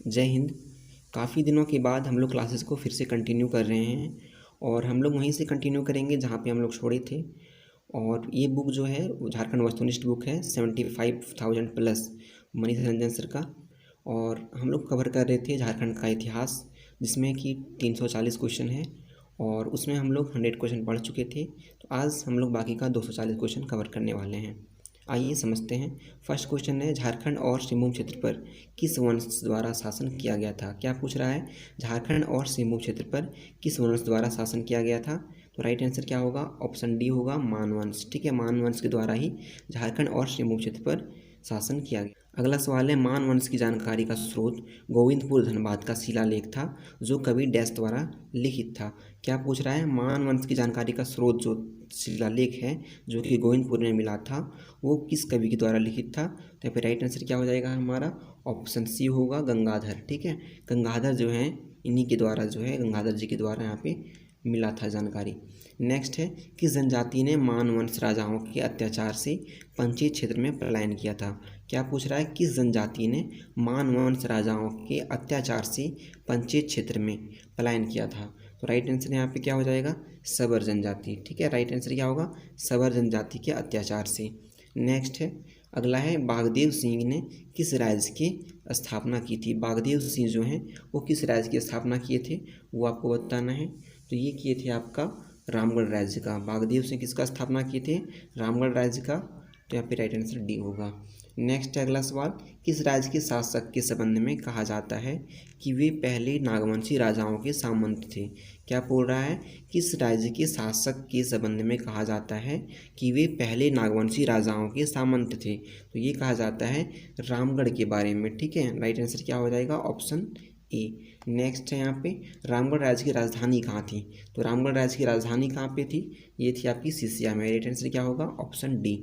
जय हिंद। काफ़ी दिनों के बाद हम लोग क्लासेस को फिर से कंटिन्यू कर रहे हैं और हम लोग वहीं से कंटिन्यू करेंगे जहाँ पे हम लोग छोड़े थे। और ये बुक जो है वो झारखंड वस्तुनिष्ठ बुक है 75,000 प्लस मनीष रंजन सर का। और हम लोग कवर कर रहे थे झारखंड का इतिहास, जिसमें कि 340 क्वेश्चन है और उसमें हम लोग 100 क्वेश्चन पढ़ चुके थे। तो आज हम लोग बाकी का 240 क्वेश्चन कवर करने वाले हैं। आइए समझते हैं। फर्स्ट क्वेश्चन है, झारखंड और सिंहभूम क्षेत्र पर किस वंश द्वारा शासन किया गया था। क्या पूछ रहा है, झारखंड और सिंहभूम क्षेत्र पर किस वंश द्वारा शासन किया गया था। तो राइट आंसर क्या होगा, ऑप्शन डी होगा, मान वंश। ठीक है, मान वंश के द्वारा ही झारखंड और सिंहभूम क्षेत्र पर शासन किया गया। अगला सवाल है, मान वंश की जानकारी का स्रोत गोविंदपुर धनबाद का शिलालेख था जो कवि डैश द्वारा लिखित था। क्या पूछ रहा है, मान वंश की जानकारी का स्रोत जो शिलालेख है जो कि गोविंदपुर में मिला था वो किस कवि के द्वारा लिखित था। तो फिर राइट आंसर क्या हो जाएगा हमारा, ऑप्शन सी होगा, गंगाधर। ठीक है, गंगाधर जो है इन्हीं के द्वारा जो है गंगाधर जी के द्वारा यहाँ पे मिला था जानकारी। नेक्स्ट है, किस जनजाति ने मान वंश राजाओं के अत्याचार से पंचीत क्षेत्र में पलायन किया था। क्या पूछ रहा है, किस जनजाति ने मान वंश राजाओं के अत्याचार से पंचीत क्षेत्र में पलायन किया था। तो राइट आंसर यहाँ पे क्या हो जाएगा, सबर जनजाति। ठीक है, राइट आंसर क्या होगा, सबर जनजाति के अत्याचार से। नेक्स्ट है, अगला है, बागदेव सिंह ने किस राज्य की स्थापना की थी। बागदेव सिंह जो हैं वो किस राज्य की स्थापना किए थे वो आपको बताना है। तो ये किए थे आपका रामगढ़ राज्य का। बागदेव सिंह किसका स्थापना किए थे, रामगढ़ राज्य का। तो यहाँ पे राइट आंसर डी होगा। नेक्स्ट है अगला सवाल, किस राज्य के शासक के संबंध में कहा जाता है कि वे पहले नागवंशी राजाओं के सामंत थे। क्या बोल रहा है, किस राज्य के शासक के संबंध में कहा जाता है कि वे पहले नागवंशी राजाओं के सामंत थे। तो ये कहा जाता है रामगढ़ के बारे में। ठीक है, राइट आंसर क्या हो जाएगा, ऑप्शन ए। नेक्स्ट है यहाँ पे, रामगढ़ राज्य की राजधानी कहाँ थी। तो रामगढ़ राज्य की राजधानी कहाँ पे थी, ये थी आपकी सिसिया में। राइट आंसर क्या होगा, ऑप्शन डी।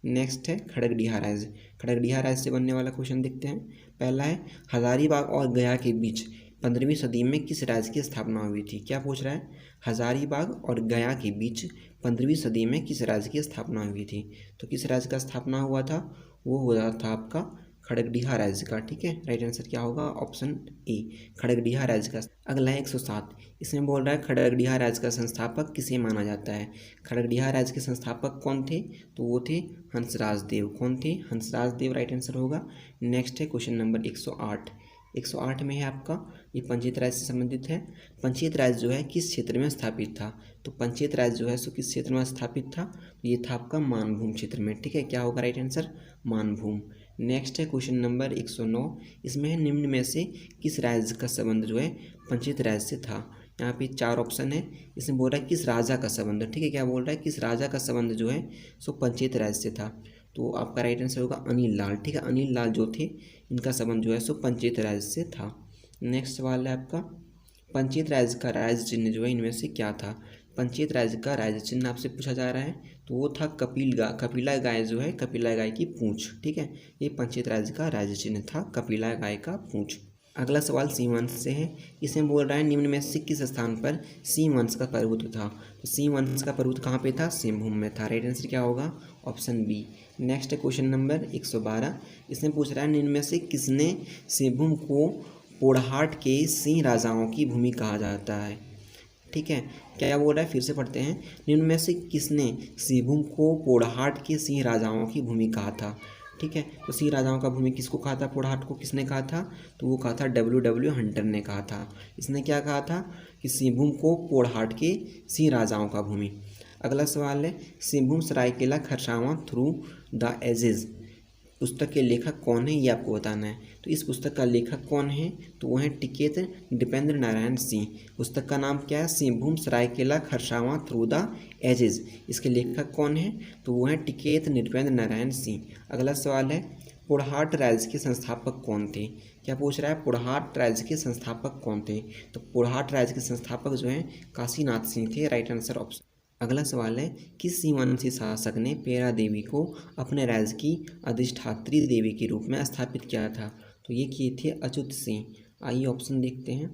नेक्स्ट है खड़गडिहा राज्य। खड़गडिहा राज्य से बनने वाला क्वेश्चन देखते हैं। पहला है, हजारीबाग और गया के बीच 15वीं सदी में किस राज्य की स्थापना हुई थी। क्या पूछ रहा है, हजारीबाग और गया के बीच 15वीं सदी में किस राज्य की स्थापना हुई थी। तो किस राज्य का स्थापना हुआ था, वो हुआ था आपका खड़गडिहा राज्य का। ठीक है, राइट आंसर क्या होगा, ऑप्शन ए, खड़गडिहा राज्य का। अगला है 107, इसमें बोल रहा है खड़गडिहा राज्य का संस्थापक किसे माना जाता है। खड़गडिहा राज्य के संस्थापक कौन थे, तो वो थे हंसराज देव। कौन थे, हंसराज देव, राइट आंसर होगा। नेक्स्ट है क्वेश्चन नंबर 108। 108 में है आपका, ये पंचायत राज से संबंधित है। पंचायत राज जो है किस क्षेत्र में स्थापित था। तो पंचायत राज जो है सो किस क्षेत्र में स्थापित था, तो ये था आपका मानभूम क्षेत्र में। ठीक है, क्या होगा राइट आंसर, मानभूम। नेक्स्ट है क्वेश्चन नंबर 109, इसमें है, निम्न में से किस राज्य का संबंध जो है पंचायत राज से था। यहाँ पे 4 ऑप्शन है। इसमें बोल रहा है किस राजा का संबंध। ठीक है, क्या बोल रहा है, किस राजा का संबंध जो है सो पंचायत राज से था। तो आपका राइट आंसर होगा अनिल लाल। ठीक है, अनिल लाल जो थे इनका संबंध जो है सो पंचायत राज से था। नेक्स्ट सवाल है आपका, पंचायत राज का राज्य चिन्ह जो है इनमें से क्या था। पंचायत राज का राज्य चिन्ह आपसे पूछा जा रहा है, तो वो था कपिला गाय जो है, कपिला गाय की पूंछ। ठीक है, ये पंचायत राज का राज्य चिन्ह था, कपिला गाय का पूंछ। अगला सवाल सिंह वंश से है। इसमें बोल रहा है, निम्न में से किस स्थान पर सिंह वंश का प्रभुत्व था। तो सिंह वंश का प्रभुत्व कहाँ पे था, सिंहभूम में था। राइट आंसर क्या होगा, ऑप्शन बी। नेक्स्ट है क्वेश्चन नंबर 112, इसमें पूछ रहा है, निम्न में से किसने सिंहभूम को पोड़हाट के सिंह राजाओं की भूमि कहा जाता है। ठीक है, क्या बोल रहा है, फिर से पढ़ते हैं। निम्न में से किसने सिंहभूम को पोड़हाट के सिंह राजाओं की भूमि कहा था। ठीक है, तो सिंह राजाओं का भूमि किसको कहा था, पोड़हाट को किसने कहा था, तो वो कहा था W हंटर ने कहा था। इसने क्या कहा था कि सिंहभूम को पोड़हाट के सिंह राजाओं का भूमि। अगला सवाल है, Singhbhum Seraikela Kharsawan through the ages पुस्तक के लेखक कौन है, ये आपको बताना है। तो इस पुस्तक का लेखक कौन है, तो वह है टिकेत नृपेंद्र नारायण सिंह। पुस्तक का नाम क्या है, Singhbhum Seraikela Kharsawan through the ages. इसके लेखक कौन है, तो वह है टिकेत नृपेंद्र नारायण सिंह। अगला सवाल है, पोड़हाट राज्य के संस्थापक कौन थे। क्या पूछ रहा है, पोड़हाट राज्य के संस्थापक कौन थे। तो पोड़हाट राज्य के संस्थापक जो हैं काशीनाथ सिंह थे। Right answer option. अगला सवाल है, किस सीमांशी शासक ने पेरा देवी को अपने राज्य की अधिष्ठात्री देवी के रूप में स्थापित किया था। तो ये किए थे अच्युत सिंह। आइए ऑप्शन देखते हैं।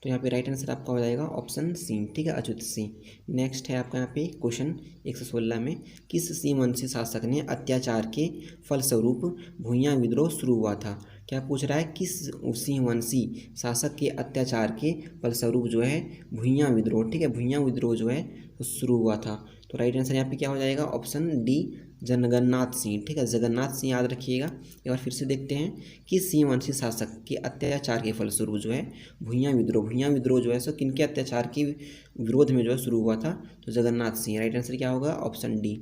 तो यहाँ पे राइट आंसर आपका हो जाएगा ऑप्शन सी। ठीक है, अच्युत सिंह। नेक्स्ट है आपका यहाँ पे क्वेश्चन 116 में, किस सीमांशी शासक ने अत्याचार के फलस्वरूप भूइयाँ विद्रोह शुरू हुआ था। क्या पूछ रहा है, किस सिंहवंशी शासक के अत्याचार के फलस्वरूप जो है भुइयां विद्रोह, ठीक है, भुइयां विद्रोह जो है तो शुरू हुआ था। तो राइट आंसर यहाँ पे क्या हो जाएगा, ऑप्शन डी जगन्नाथ सिंह, ठीक है, जगन्नाथ सिंह याद रखिएगा। एक बार फिर से देखते हैं कि सिंहवंशी शासक के अत्याचार के फलस्वरूप जो है भुइयां विद्रोह जो है सो किनके अत्याचार के विरोध में जो है शुरू हुआ था, तो जगन्नाथ सिंह। राइट आंसर क्या होगा, ऑप्शन डी।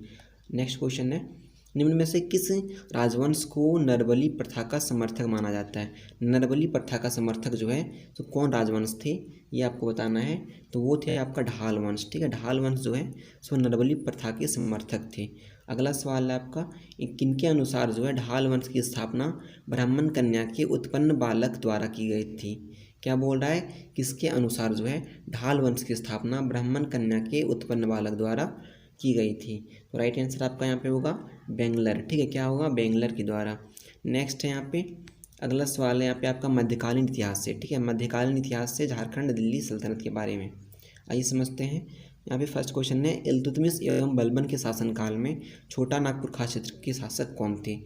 नेक्स्ट क्वेश्चन है, निम्न में से किस राजवंश को नरबली प्रथा का समर्थक माना जाता है। नरबली प्रथा का समर्थक जो है तो कौन राजवंश थे, ये आपको बताना है। तो वो थे आपका ढाल वंश, ठीक है, ढाल वंश जो है सो नरबली प्रथा के समर्थक थे। अगला सवाल है आपका, किनके अनुसार जो है ढाल वंश की स्थापना ब्राह्मण कन्या के उत्पन्न बालक द्वारा की गई थी। क्या बोल रहा है, किसके अनुसार जो है ढाल वंश की स्थापना ब्राह्मण कन्या के उत्पन्न बालक द्वारा की गई थी। तो राइट आंसर आपका यहाँ पे होगा बेंगलर, ठीक है, क्या होगा, बेंगलर के द्वारा। नेक्स्ट है यहाँ पे अगला सवाल है यहाँ पे आपका मध्यकालीन इतिहास से, ठीक है, मध्यकालीन इतिहास से झारखंड दिल्ली सल्तनत के बारे में। आइए समझते हैं। यहाँ पे फर्स्ट क्वेश्चन है, इल्तुतमिश एवं बलबन के शासनकाल में छोटा नागपुर खास क्षेत्र के शासक कौन थे।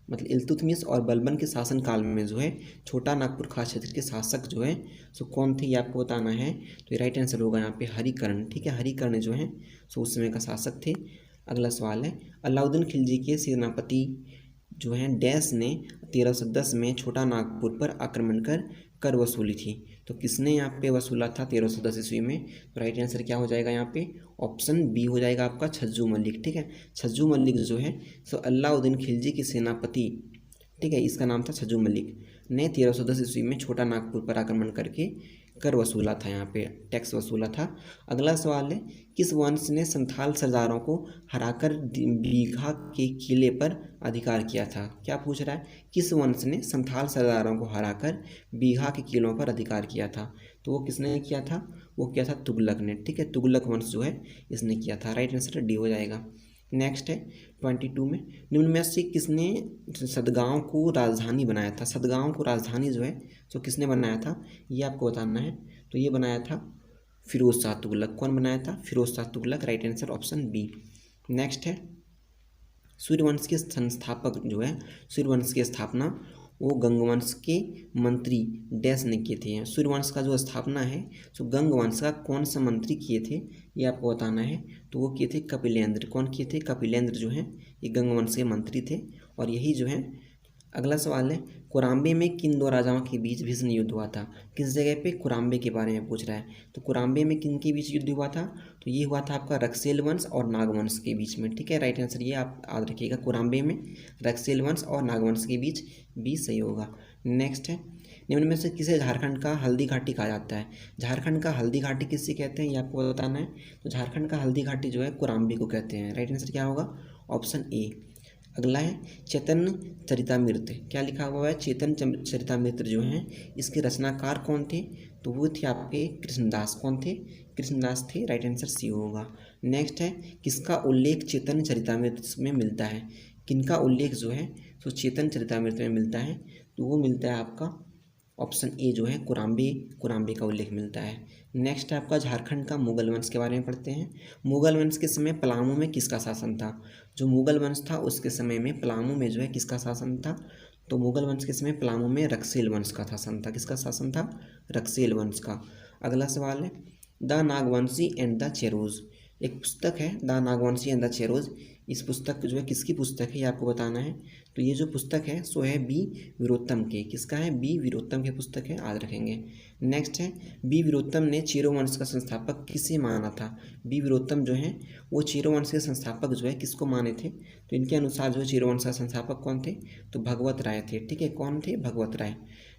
मतलब इल्तुतमिश और बलबन के शासनकाल में जो है छोटा नागपुर खास क्षेत्र के शासक जो है सो कौन थे, ये आपको बताना है। तो ये राइट आंसर होगा यहाँ पे हरिकर्ण, ठीक है, हरिकर्ण जो है सो उस समय का शासक थे। अगला सवाल है, अलाउद्दीन खिलजी के सेनापति जो हैं डैश ने 1310 में छोटा नागपुर पर आक्रमण कर वसूली थी। तो किसने यहाँ पे वसूला था 1310 ईस्वी में। तो राइट आंसर क्या हो जाएगा यहाँ पे, ऑप्शन बी हो जाएगा आपका छज्जू मलिक, ठीक है, छज्जू मलिक जो है सो अलाउद्दीन खिलजी के सेनापति, ठीक है, इसका नाम था छज्जू मलिक, ने 1310 ईस्वी में छोटा नागपुर पर आक्रमण करके कर वसूला था, यहाँ पे टैक्स वसूला था। अगला सवाल है, किस वंश ने संथाल सरदारों को हराकर बीघा के किले पर अधिकार किया था। क्या पूछ रहा है, किस वंश ने संथाल सरदारों को हराकर बीघा के किलों पर अधिकार किया था। तो वो किसने किया था, वो किया था तुगलक ने, ठीक है, तुगलक वंश जो है इसने किया था। राइट आंसर डी हो जाएगा। नेक्स्ट है 22 में, निम्न में से किसने सदगांव को राजधानी बनाया था। सदगांव को राजधानी जो है तो किसने बनाया था, ये आपको बताना है। तो ये बनाया था फिरोज शाह तुगलक। कौन बनाया था, Firoz Shah Tughlaq. Right answer option B. Next है, सूर्यवंश के संस्थापक जो है, सूर्यवंश की स्थापना वो गंगवंश के मंत्री डैश ने किए थे। सूर्यवंश का जो स्थापना है तो गंगवंश का कौन सा मंत्री किए थे, ये आपको बताना है। तो वो किए थे कपिलेंद्र। कौन किए थे, कपिलेंद्र जो हैं ये गंगवंश के मंत्री थे। और यही जो है अगला सवाल है, कुराम्बे में किन दो राजाओं के बीच भीषण युद्ध हुआ था। किस जगह पे, कुराम्बे के बारे में पूछ रहा है। तो कुराम्बे में किन के बीच युद्ध हुआ था, तो ये हुआ था आपका रक्सेल वंश और नागवंश के बीच में, ठीक है। राइट आंसर ये आप याद रखिएगा, कुराम्बे में रक्सेल वंश और नागवंश के बीच भी सही होगा। नेक्स्ट है, निम्न में से किसे झारखंड का हल्दी घाटी कहा जाता है। झारखंड का हल्दी घाटी किससे कहते हैं, ये आपको बताना है। तो झारखंड का हल्दी घाटी जो है कुराम्बे को कहते हैं। राइट आंसर क्या होगा, ऑप्शन ए। अगला है चैतन्य चरितामृत। क्या लिखा हुआ है, चैतन्य चरितामृत जो हैं इसके रचनाकार कौन थे, तो वो थे आपके कृष्णदास। कौन थे, कृष्णदास थे। राइट आंसर सी होगा। नेक्स्ट है, किसका उल्लेख चैतन्य चरितामृत में मिलता है। किनका उल्लेख जो है तो चैतन्य चरितामृत में मिलता है, तो वो मिलता है आपका ऑप्शन ए जो है कुराम्बे का उल्लेख मिलता है। नेक्स्ट है आपका झारखंड का मुगल वंश के बारे में पढ़ते हैं। मुगल वंश के समय पलामू में किसका शासन था। जो मुगल वंश था उसके समय में पलामू में जो है किसका शासन था, तो मुगल वंश के समय पलामू में रक्सेल वंश का शासन था। किसका शासन था, रक्सेल वंश का। अगला सवाल है, the Nagvanshi and the Cheros. एक पुस्तक है the Nagvanshi and the Cheros. इस पुस्तक जो है किसकी पुस्तक है, ये आपको बताना है। तो ये जो पुस्तक है सो है बी वीरोत्तम के। किसका है, बी वीरोत्तम की पुस्तक है, याद रखेंगे। नेक्स्ट है, बी वीरोत्तम ने चेरो वंश का संस्थापक किसे माना था। बी वीरोत्तम जो है वो चेरो वंश के संस्थापक जो है किसको माने थे, तो इनके अनुसार जो है चेरो वंश का संस्थापक कौन थे, तो भगवत राय थे, ठीक है। कौन थे, भगवत राय।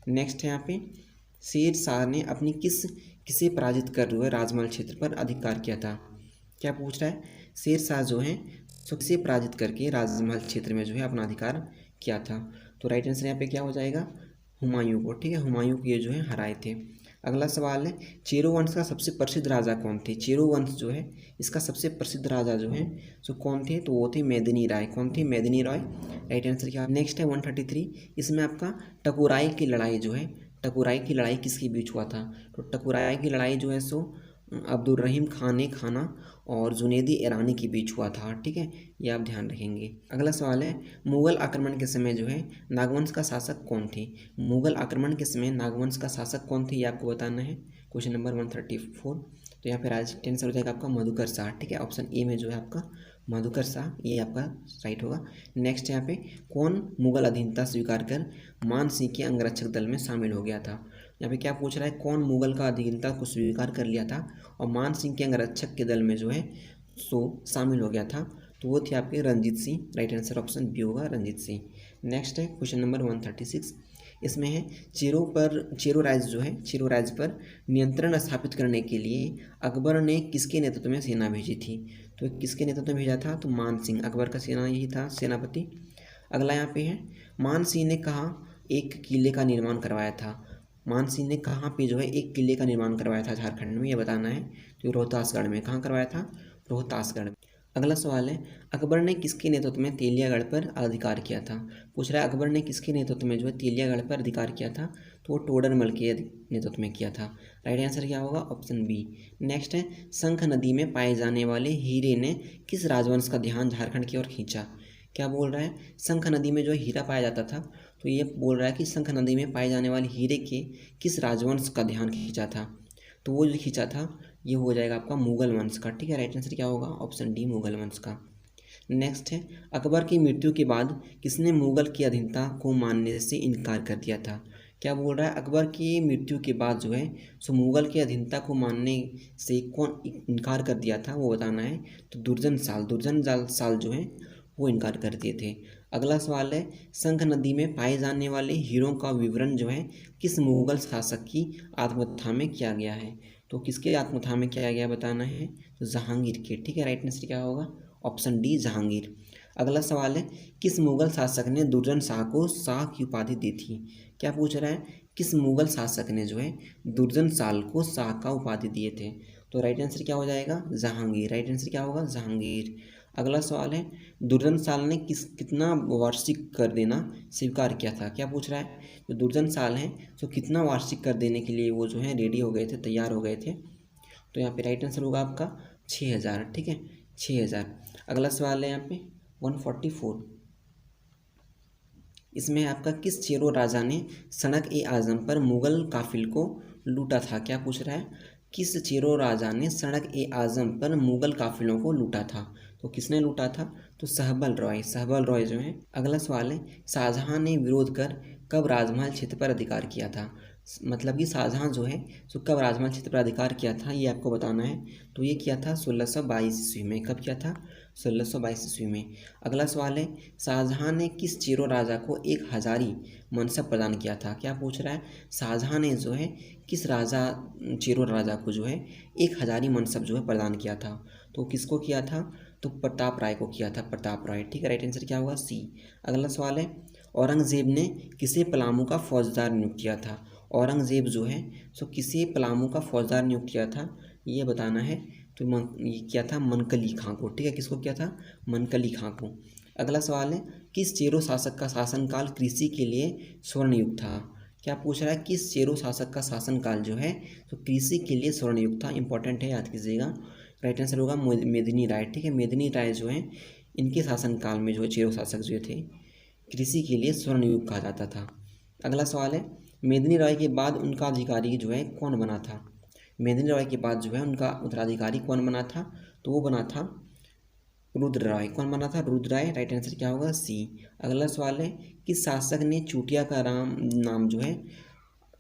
नेक्स्ट है यहाँ पे, शेर शाह ने अपनी किसे पराजित कर जो है राजमहल क्षेत्र पर अधिकार किया था। क्या पूछ रहा है, शेर शाह जो है सो किसे पराजित करके राजमहल क्षेत्र में जो है अपना अधिकार किया था। तो राइट आंसर यहाँ पे क्या हो जाएगा, हुमायूं को, ठीक है, हुमायूं को ये जो है हराए थे। अगला सवाल है, चेरो वंश का सबसे प्रसिद्ध राजा कौन थे। चेरो वंश जो है इसका सबसे प्रसिद्ध राजा जो है सो कौन थे, तो वो थे मेदिनी राय। कौन थे, मेदिनी राय। राइट आंसर क्या। नेक्स्ट है 133, इसमें आपका टकुराई की लड़ाई जो है, टकुराई की लड़ाई किसके बीच हुआ था। तो टकुराई की लड़ाई जो है सो अब्दुल रहीम खान ए खाना और जुनैदी ईरानी के बीच हुआ था। ठीक है, ये आप ध्यान रखेंगे। अगला सवाल है, मुगल आक्रमण के समय जो है नागवंश का शासक कौन थे? मुगल आक्रमण के समय नागवंश का शासक कौन थे, ये आपको बताना है। Question number 134। तो यहाँ पे राइट आंसर हो जाएगा आपका मधुकर शाह। ठीक है, ऑप्शन ए में जो है आपका मधुकर शाह, ये आपका राइट होगा। नेक्स्ट यहाँ पे, कौन मुगल अधीनता स्वीकार कर मान सिंह के अंगरक्षक दल में शामिल हो गया था? यहाँ पे क्या पूछ रहा है, कौन मुगल का अधीनता को स्वीकार कर लिया था और मान सिंह के अंगरक्षक के दल में जो है सो शामिल हो गया था? तो वो थे आपके Ranjit Singh. Right answer option B होगा, रंजीत सिंह। नेक्स्ट है क्वेश्चन नंबर 136। इसमें है, चेरो राज्य जो है, चेरो राज्य पर नियंत्रण स्थापित करने के लिए अकबर ने किसके नेतृत्व में सेना भेजी थी? तो किसके नेतृत्व में भेजा था? तो मान सिंह, अकबर का सेना यही था सेनापति। अगला यहाँ पे है, मान सिंह ने कहा एक किले का निर्माण करवाया था? मान सिंह ने कहाँ पे जो है एक किले का निर्माण करवाया था झारखंड में, ये बताना है। तो रोहतासगढ़ में। कहाँ करवाया था? रोहतासगढ़ में। अगला सवाल है, अकबर ने किसके नेतृत्व में तेलियागढ़ पर अधिकार किया था? पूछ रहा है अकबर ने किसके नेतृत्व में जो है तेलियागढ़ पर अधिकार किया था? तो वो टोडरमल के नेतृत्व में किया था। राइट आंसर क्या होगा? Option B. नेक्स्ट है, शंख नदी में पाए जाने वाले हीरे ने किस राजवंश का ध्यान झारखंड की ओर खींचा? क्या बोल रहा है, शंख नदी में जो हीरा पाया जाता था, तो ये बोल रहा है कि शंख नदी में पाए जाने वाले हीरे के किस राजवंश का ध्यान खींचा था? तो वो जो खींचा था ये हो जाएगा आपका मुगल वंश का। ठीक है, राइट आंसर क्या होगा? ऑप्शन डी, मुगल वंश का। नेक्स्ट है, अकबर की मृत्यु के बाद किसने मुगल की अधीनता को मानने से इनकार कर दिया था? क्या बोल रहा है, अकबर की मृत्यु के बाद जो है सो मुगल की अधीनता को मानने से कौन इनकार कर दिया था, वो बताना है। तो दुर्जन साल जो है वो इनकार कर दिए थे। अगला सवाल है, शंख नदी में पाए जाने वाले हीरों का विवरण जो है किस मुगल शासक की आत्मकथा में किया गया है? तो किसके आत्मकथा में किया गया बताना है। तो जहांगीर के। ठीक है, राइट आंसर क्या होगा? Option D, Jahangir. अगला सवाल है, किस मुगल शासक ने दुर्जन शाह को शाह की उपाधि दी थी? क्या पूछ रहा है, किस मुगल शासक ने जो है दुर्जन शाह को शाह का उपाधि दिए थे? तो राइट आंसर क्या हो जाएगा? जहांगीर। राइट आंसर क्या होगा? जहांगीर। अगला सवाल है, दुर्जन साल ने कितना वार्षिक कर देना स्वीकार किया था? क्या पूछ रहा है, जो दुर्जन साल हैं तो कितना वार्षिक कर देने के लिए वो जो है रेडी हो गए थे, तैयार हो गए थे? तो यहाँ पे राइट आंसर होगा आपका 6000। ठीक है, 6000। अगला सवाल है यहाँ पे 144। इसमें आपका, किस चेरो राजा ने सड़क ए आजम पर मुगल काफिल को लूटा था? क्या पूछ रहा है, किस चेरो राजा ने सड़क ए आजम पर मुगल काफिलों को लूटा था? तो किसने लूटा था? तो सहबल रॉय जो है। अगला सवाल है, शाहजहां ने विरोध कर कब राजमहल क्षेत्र पर अधिकार किया था? मतलब कि शाहजहां जो है तो कब राजमहल क्षेत्र पर अधिकार किया था, ये आपको बताना है। तो ये किया था 1622 ईस्वी में। कब किया था? 1622 ईस्वी में। अगला सवाल है, शाहजहां ने किस चेरो राजा को एक हजारी मनसब प्रदान किया था? क्या पूछ रहा है, शाहजहां ने जो है किस चेरो राजा को जो है एक हजारी मनसब जो है प्रदान किया था? तो किसको किया था? तो प्रताप राय को किया था, प्रताप राय। ठीक है, राइट आंसर क्या होगा? सी। अगला सवाल है, औरंगजेब ने किसे पलामू का फौजदार नियुक्त किया था? औरंगजेब जो है सो किसे पलामू का फौजदार नियुक्त किया था, ये बताना है। तो ये किया था मनकली खां को। ठीक है, किसको किया था? मनकली खां को। अगला सवाल है, किस चेरो शासक का शासनकाल कृषि के लिए स्वर्णयुग था? क्या पूछ रहा है, किस चेरो शासक का शासनकाल जो है तो कृषि के लिए स्वर्णयुग था? इंपॉर्टेंट है, याद कीजिएगा। राइट आंसर होगा मेदिनी राय। ठीक है, मेदिनी राय जो है इनके शासनकाल में जो है चेरो शासक जो थे कृषि के लिए स्वर्णयुग कहा जाता था। अगला सवाल है, मेदिनी राय के बाद उनका अधिकारी जो है कौन बना था? मेदिनी राय के बाद जो है उनका उत्तराधिकारी कौन बना था? तो वो बना था रुद्र राय। कौन बना था? रुद्र राय। राइट आंसर क्या होगा? सी। अगला सवाल है, किस शासक ने चूटिया का राम नाम जो है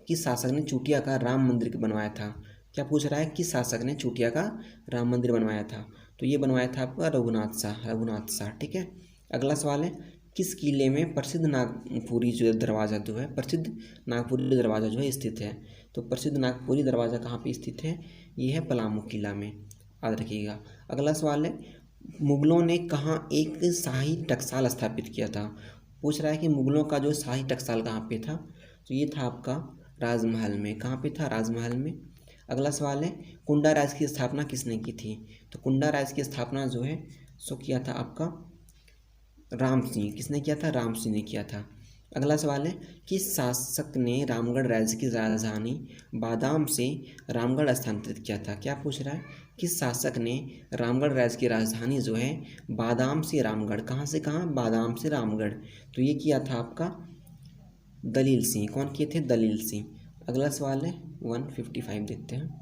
किस शासक ने चूटिया का राम मंदिर बनवाया था? क्या पूछ रहा है, किस शासक ने चूटिया का राम मंदिर बनवाया था? तो ये बनवाया था आपका रघुनाथ शाह। ठीक है। अगला सवाल है, किस किले में प्रसिद्ध नागपुरी जो दरवाज़ा जो है स्थित है? तो प्रसिद्ध नागपुरी दरवाज़ा कहाँ पे स्थित है? ये है पलामू किला में, याद रखिएगा। अगला सवाल है, मुगलों ने कहाँ एक शाही टकसाल स्थापित किया था? पूछ रहा है कि मुगलों का जो शाही टकसाल कहाँ पे था? तो ये था आपका राजमहल में। कहाँ पे था? राजमहल में। अगला सवाल है, कुंडा राज की स्थापना किसने की थी? तो कुंडा राज की स्थापना जो है सो किया था आपका राम सिंह। किसने किया था? राम सिंह ने किया था। अगला सवाल है, किस शासक ने रामगढ़ राज्य की राजधानी बादाम से रामगढ़ स्थानांतरित किया था? क्या पूछ रहा है, किस शासक ने रामगढ़ राज्य की राजधानी जो है बादाम से रामगढ़, कहाँ से कहाँ, बादाम से रामगढ़, तो ये किया था आपका दलील सिंह। कौन किए थे? दलील सिंह। अगला सवाल है 155 देखते हैं।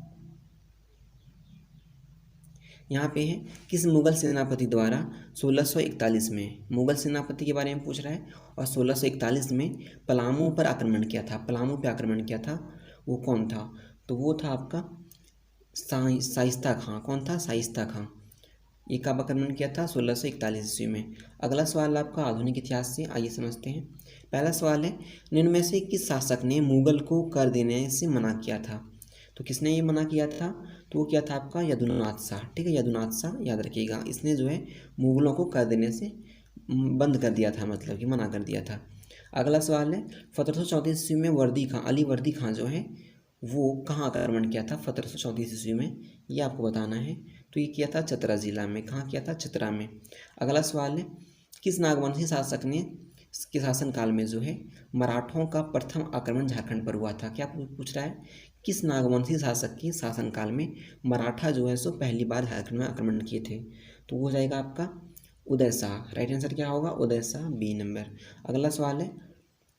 यहाँ पे है, किस मुगल सेनापति द्वारा 1641 में, मुगल सेनापति के बारे में पूछ रहा है, और 1641 में पलामू पर आक्रमण किया था, पलामू पे आक्रमण किया था, वो कौन था? तो वो था आपका शाइस्ता खां। कौन था? शाइस्ता खां। ये कब आक्रमण किया था? 1641 ईस्वी में। अगला सवाल आपका आधुनिक इतिहास से, आइए समझते हैं। पहला सवाल है, निम्न में से किस शासक ने मुगल को कर देने से मना किया था? तो किसने ये मना किया था? तो वो क्या था आपका? यदुनाथ शाह। ठीक है, यदुनाथ शाह याद रखिएगा, इसने जो है मुगलों को कर देने से बंद कर दिया था, मतलब कि मना कर दिया था। अगला सवाल है, 1734 ईस्वी में वर्दी खां, अली वर्दी खां जो है वो कहाँ आक्रमण किया था 1734 ईस्वी में? ये आपको बताना है। तो ये किया था चतरा जिला में। कहाँ किया था? चतरा में। अगला सवाल है, किस नागवंशी शासक ने के शासनकाल में जो है मराठों का प्रथम आक्रमण झारखंड पर हुआ था? क्या पूछ रहा है, किस नागवंशी शासक के शासनकाल में मराठा जो है सो पहली बार झारखंड में आक्रमण किए थे? तो वो जाएगा आपका उदय शाह। राइट आंसर क्या होगा? उदय शाह, बी नंबर। अगला सवाल है,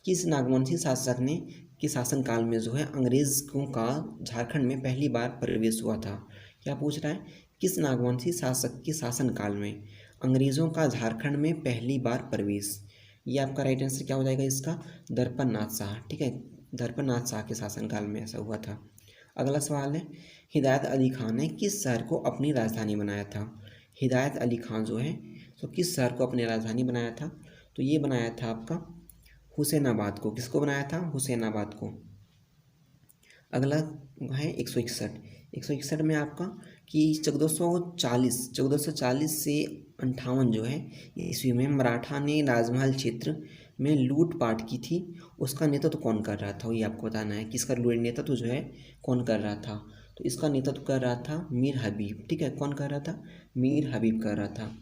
किस नागवंशी शासक ने के शासनकाल में जो है अंग्रेज़ों का झारखंड में पहली बार प्रवेश हुआ था? क्या पूछ रहा है, किस नागवंशी शासक के शासनकाल में अंग्रेज़ों का झारखंड में पहली बार प्रवेश? ये आपका राइट आंसर क्या हो जाएगा इसका? दर्पण नाथ शाह। ठीक है, दर्पण नाथ शाह के शासनकाल में ऐसा हुआ था। अगला सवाल है, हिदायत अली खान ने किस शहर को अपनी राजधानी बनाया था? हिदायत अली खान जो है तो किस शहर को अपनी राजधानी बनाया था? तो ये बनाया था आपका हुसैनाबाद को। किसको बनाया था? हुसैनाबाद को। अगला है 161 में आपका कि 1440 से 58 जो है ईस्वी में मराठा ने राजमहल क्षेत्र में लूटपाट की थी, उसका नेतृत्व कौन कर रहा था? ये आपको बताना है, किसका नेतृत्व जो है कौन कर रहा था? तो इसका नेतृत्व कर रहा था मीर हबीब। ठीक है, कौन कर रहा था? मीर हबीब कर रहा था।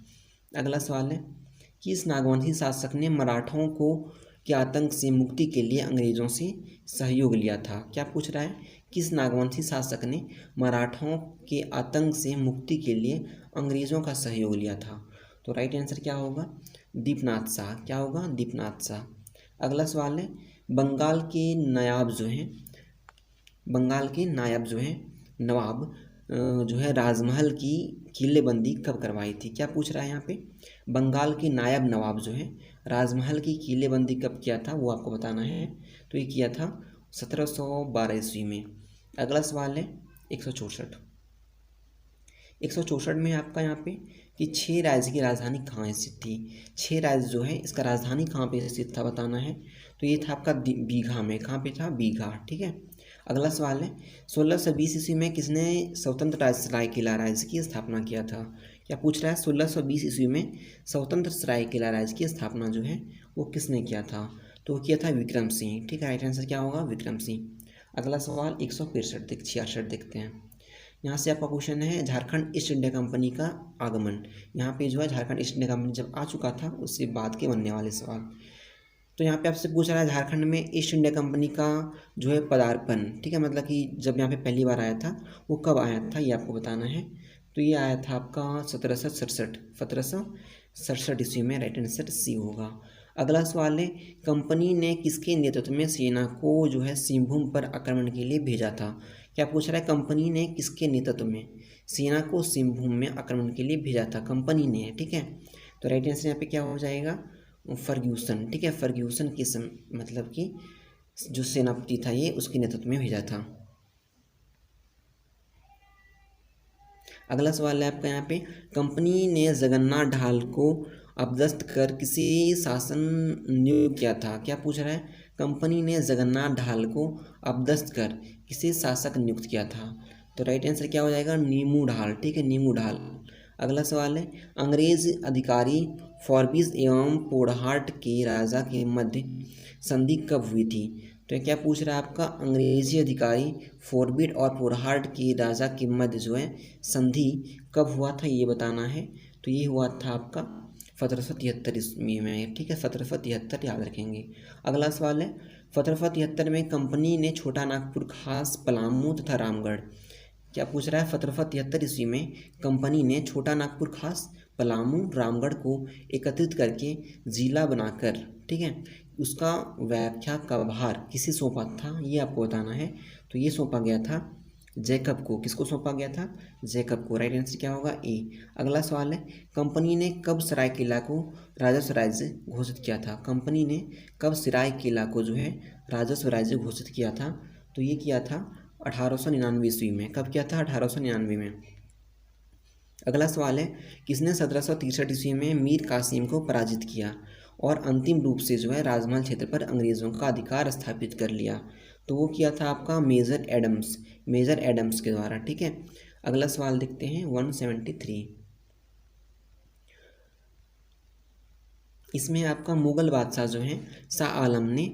अगला सवाल है, किस नागवंशी शासक ने मराठों को के आतंक से मुक्ति के लिए अंग्रेज़ों से सहयोग लिया था? क्या पूछ रहा है, किस नागवंशी शासक ने मराठों के आतंक से मुक्ति के लिए अंग्रेज़ों का सहयोग लिया था? तो राइट आंसर क्या होगा? दीपनाथ शाह। क्या होगा? दीपनाथ शाह। अगला सवाल है, बंगाल के नायाब जो हैं नवाब जो है राजमहल की किलेबंदी कब करवाई थी? क्या पूछ रहा है यहाँ पे, बंगाल के नायब नवाब जो है राजमहल की किलेबंदी कब किया था? वो आपको बताना है। तो ये किया था 1712 ईस्वी में। अगला सवाल है 164 में आपका यहाँ पे कि 6 राज्य की राजधानी कहाँ स्थित थी? 6 राज्य जो है इसका राजधानी कहाँ पे स्थित था बताना है। तो ये था आपका बीघा में। कहाँ पे था? बीघा। ठीक है। अगला सवाल है, 1620 ईस्वी में किसने स्वतंत्र राज्य सरायकेला राज्य की स्थापना किया था? क्या पूछ रहा है, 1620 ईस्वी में स्वतंत्र सरायकेला राज्य की स्थापना जो है वो किसने किया था? तो वो किया था विक्रम सिंह। ठीक है, राइट आंसर क्या होगा? विक्रम सिंह। अगला सवाल 166 देखते हैं। यहाँ से आपका क्वेश्चन है, झारखंड ईस्ट इंडिया कंपनी का आगमन। यहाँ पे जो है झारखंड ईस्ट इंडिया कंपनी जब आ चुका था उससे बाद के बनने वाले सवाल। तो यहाँ पे आपसे पूछ रहा है झारखंड में ईस्ट इंडिया कंपनी का जो है पदार्पण। ठीक है, मतलब कि जब यहाँ पे पहली बार आया था वो कब आया था ये आपको बताना है। तो ये आया था आपका 1767 ईस्वी में। राइट आंसर सी होगा। अगला सवाल है, कंपनी ने किसके नेतृत्व में सेना को जो है सिंहभूम पर आक्रमण के लिए भेजा था? क्या पूछ रहा है, कंपनी ने किसके नेतृत्व में सेना को सिंहभूम में आक्रमण के लिए भेजा था? कंपनी ने। ठीक है, तो राइट आंसर यहाँ पे क्या हो जाएगा? फर्ग्यूसन। ठीक है, फर्ग्यूसन के मतलब कि जो सेनापति था ये उसके नेतृत्व में भेजा था। अगला सवाल है आपका यहाँ पे, कंपनी ने जगन्नाथ ढाल को अपदस्थ कर किसी शासन नियुक्त किया था? क्या पूछ रहा है, कंपनी ने जगन्नाथ ढाल को अपदस्थ कर किसी शासक नियुक्त किया था? तो राइट आंसर क्या हो जाएगा? नीमू ढाल। ठीक है, नीमू ढाल। अगला सवाल है, अंग्रेज अधिकारी फॉरबिस एवं पोड़हाट के राजा के मध्य संधि कब हुई थी? तो क्या पूछ रहा है आपका, अंग्रेजी अधिकारी फॉरबिट और पोड़हाट के राजा के मध्य जो है संधि कब हुआ था ये बताना है। तो ये हुआ था आपका 1773 ईस्वी में, ठीक है, 1773 याद रखेंगे। अगला सवाल है 1773 में कंपनी ने छोटा नागपुर, खास, पलामू तथा रामगढ़, क्या पूछ रहा है, 1773 ईस्वी में कंपनी ने छोटा नागपुर, खास, पलामू, रामगढ़ को एकत्रित करके जिला बनाकर, ठीक है, उसका व्याख्या का भार किसे सौंपा था, ये आपको बताना है। तो ये सौंपा गया था जैकब को। किसको सौंपा गया था? जैकब को। राइट आंसर क्या होगा? ए। अगला सवाल है कंपनी ने कब सरायकेला को राजस्व राज्य घोषित किया था? कंपनी ने कब सरायकेला को जो है राजस्व राज्य घोषित किया था? तो ये किया था 1899 ईस्वी में। कब किया था? 1899 में। अगला सवाल है किसने 1763 ईस्वी में मीर कासिम को पराजित किया और अंतिम रूप से जो है राजमहल क्षेत्र पर अंग्रेज़ों का अधिकार स्थापित कर लिया? तो वो किया था आपका मेजर एडम्स, मेजर एडम्स के द्वारा, ठीक है। अगला सवाल देखते हैं 173। इसमें आपका मुग़ल बादशाह जो हैं शाह आलम ने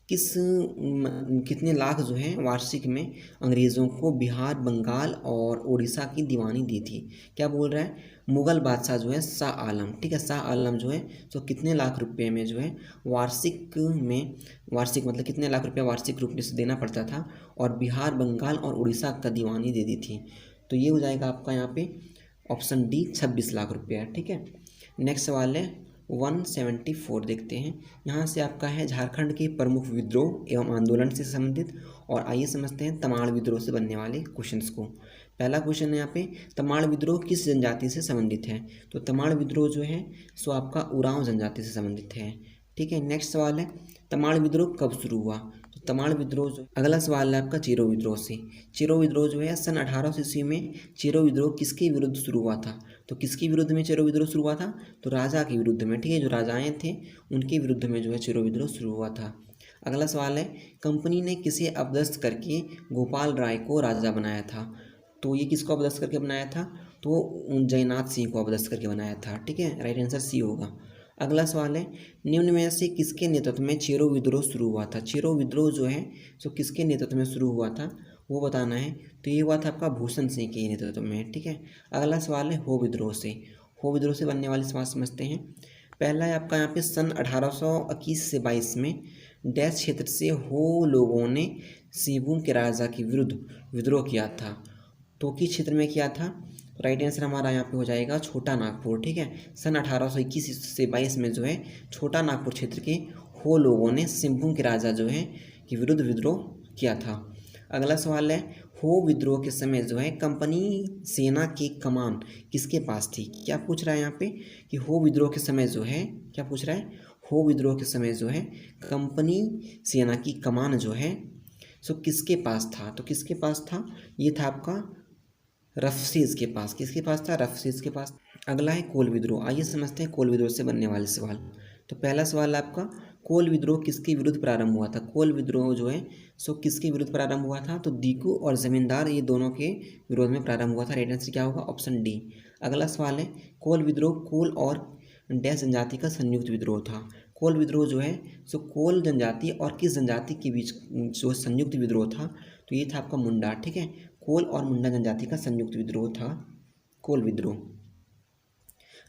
कितने लाख जो है वार्षिक में अंग्रेज़ों को बिहार, बंगाल और उड़ीसा की दीवानी दी थी? क्या बोल रहा है? मुग़ल बादशाह जो है शाह आलम, ठीक है, शाह आलम जो है तो कितने लाख रुपए में जो है वार्षिक में, वार्षिक मतलब कितने लाख रुपया वार्षिक रूप से देना पड़ता था और बिहार, बंगाल और उड़ीसा का दीवानी दे दी थी? तो ये हो जाएगा आपका यहाँ पे ऑप्शन डी 26 लाख रुपया, ठीक है। नेक्स्ट सवाल है 174 देखते हैं। यहाँ से आपका है झारखंड के प्रमुख विद्रोह एवं आंदोलन से संबंधित, और आइए समझते हैं तमाड़ विद्रोह से बनने वाले क्वेश्चंस को। पहला क्वेश्चन है यहाँ पे तमाड़ विद्रोह किस जनजाति से संबंधित है? तो तमाड़ विद्रोह जो है सो आपका उरांव जनजाति से संबंधित है, ठीक है। नेक्स्ट सवाल है तमाड़ विद्रोह कब शुरू हुआ? तो तमाड़ विद्रोह जो, अगला सवाल है आपका चेरो विद्रोह से। चेरो विद्रोह जो है सन 1800 ईस्वी में चेरो विद्रोह किसके विरुद्ध शुरू हुआ था? तो किसके विरुद्ध में चेरो विद्रोह शुरू हुआ था? तो राजा के विरुद्ध में, ठीक है, जो राजाएं थे उनके विरुद्ध में जो है चेरो विद्रोह शुरू हुआ था। अगला सवाल है कंपनी ने किसे अपदस्थ करके गोपाल राय को राजा बनाया था? तो ये किसको अपदस्थ करके बनाया था? तो जयनाथ सिंह को अपदस्थ करके बनाया था, ठीक है। राइट आंसर सी होगा। अगला सवाल है निम्न में से किसके नेतृत्व में चेरो विद्रोह शुरू हुआ था? चेरो विद्रोह जो है सो किसके नेतृत्व में शुरू हुआ था वो बताना है। तो ये हुआ था आपका भूषण सिंह के नेतृत्व में, ठीक है। अगला सवाल है हो विद्रोह से। हो विद्रोह से बनने वाले सवाल समझते हैं। पहला है आपका यहाँ पे सन 1821 से 22 में डैश क्षेत्र से हो लोगों ने सिंहभूम के राजा के विरुद्ध विद्रोह किया था। तो किस क्षेत्र में किया था? राइट आंसर हमारा यहाँ पे हो जाएगा छोटा नागपुर, ठीक है। सन 1821 से 22 में जो है छोटा नागपुर क्षेत्र के हो लोगों ने सिंहभूम के राजा जो है के विरुद्ध विद्रोह किया था। अगला सवाल है हो विद्रोह के समय जो है कंपनी सेना की कमान किसके पास थी? क्या पूछ रहा है यहाँ पे कि हो विद्रोह के समय जो है, क्या पूछ रहा है, हो विद्रोह के समय जो है कंपनी सेना की कमान जो है सो किसके पास था? तो किसके पास था? ये था आपका रफसीज के पास। किसके पास था? रफसीज के पास। अगला है कोल विद्रोह। आइए समझते हैं कोल विद्रोह से बनने वाले सवाल। तो पहला सवाल आपका कोल विद्रोह किसके विरुद्ध प्रारंभ हुआ था? कोल विद्रोह जो है सो किसके विरुद्ध प्रारंभ हुआ था? तो दीकू और जमींदार ये दोनों के विरोध में प्रारंभ हुआ था। राइट आंसर क्या होगा? Option D. अगला सवाल है कोल विद्रोह कोल और डैश जनजाति का संयुक्त विद्रोह था। कोल विद्रोह जो है सो कोल जनजाति और किस जनजाति के बीच जो संयुक्त विद्रोह था? तो ये था आपका मुंडा, ठीक है। कोल और मुंडा जनजाति का संयुक्त विद्रोह था कोल विद्रोह।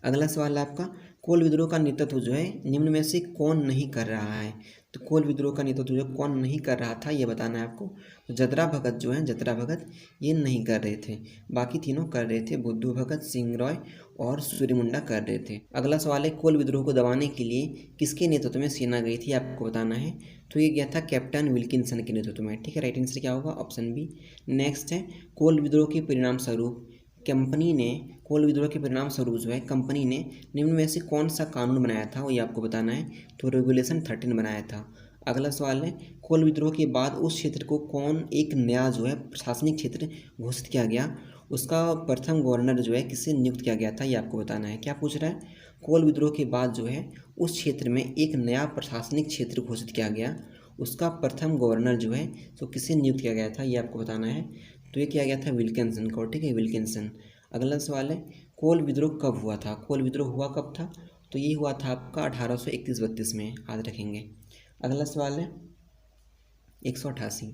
अगला सवाल है आपका कोल विद्रोह का नेतृत्व जो है निम्न में से कौन नहीं कर रहा है? तो कोल विद्रोह का नेतृत्व जो कौन नहीं कर रहा था ये बताना है आपको। तो जतरा भगत जो है, जतरा भगत ये नहीं कर रहे थे, बाकी तीनों कर रहे थे, बुद्धू भगत, सिंह रॉय और सूर्यमुंडा कर रहे थे। अगला सवाल है कोल विद्रोह को दबाने के लिए किसके नेतृत्व में सेना गई थी? आपको बताना है। तो ये गया था कैप्टन विल्किंसन के नेतृत्व में, ठीक है। राइट आंसर क्या होगा? Option B. नेक्स्ट है कोल विद्रोह के परिणाम स्वरूप कंपनी ने, कोल विद्रोह के परिणाम स्वरूप जो है कंपनी ने निम्न में से कौन सा कानून बनाया था? वो ये आपको बताना है। तो रेगुलेशन 13 बनाया था। अगला सवाल है कोल विद्रोह के बाद उस क्षेत्र को कौन एक नया जो है प्रशासनिक क्षेत्र घोषित किया गया? उसका प्रथम गवर्नर जो है किससे नियुक्त किया गया था? ये आपको बताना है। क्या पूछ रहा है? कोल विद्रोह के बाद जो है उस क्षेत्र में एक नया प्रशासनिक क्षेत्र घोषित किया गया, उसका प्रथम गवर्नर जो है तो किससे नियुक्त किया गया था? ये आपको बताना है। तो ये किया गया था विल्किंसन को, ठीक है, विल्किंसन। अगला सवाल है कोल विद्रोह कब हुआ था? कोल विद्रोह हुआ कब था? तो ये हुआ था आपका 1831-32 में, याद रखेंगे। अगला सवाल है 188।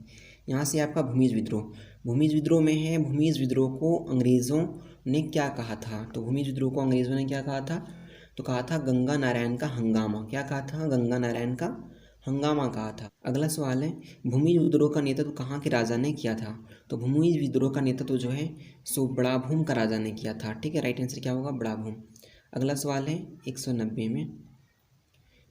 यहाँ से आपका भूमिज विद्रोह, भूमिज विद्रोह में है भूमिज विद्रोह को अंग्रेज़ों ने क्या कहा था? तो भूमिज विद्रोह को अंग्रेज़ों ने क्या कहा था? तो कहा था गंगा नारायण का हंगामा। क्या कहा था? गंगा नारायण का हंगामा कहा था। अगला सवाल है भूमि विद्रोह का नेतृत्व कहाँ के राजा ने किया था? तो भूमि विद्रोह का नेतृत्व जो है सो बड़ाभूम का राजा ने किया था। ठीक है, राइट आंसर क्या होगा? बड़ाभूम। अगला सवाल है 190 में,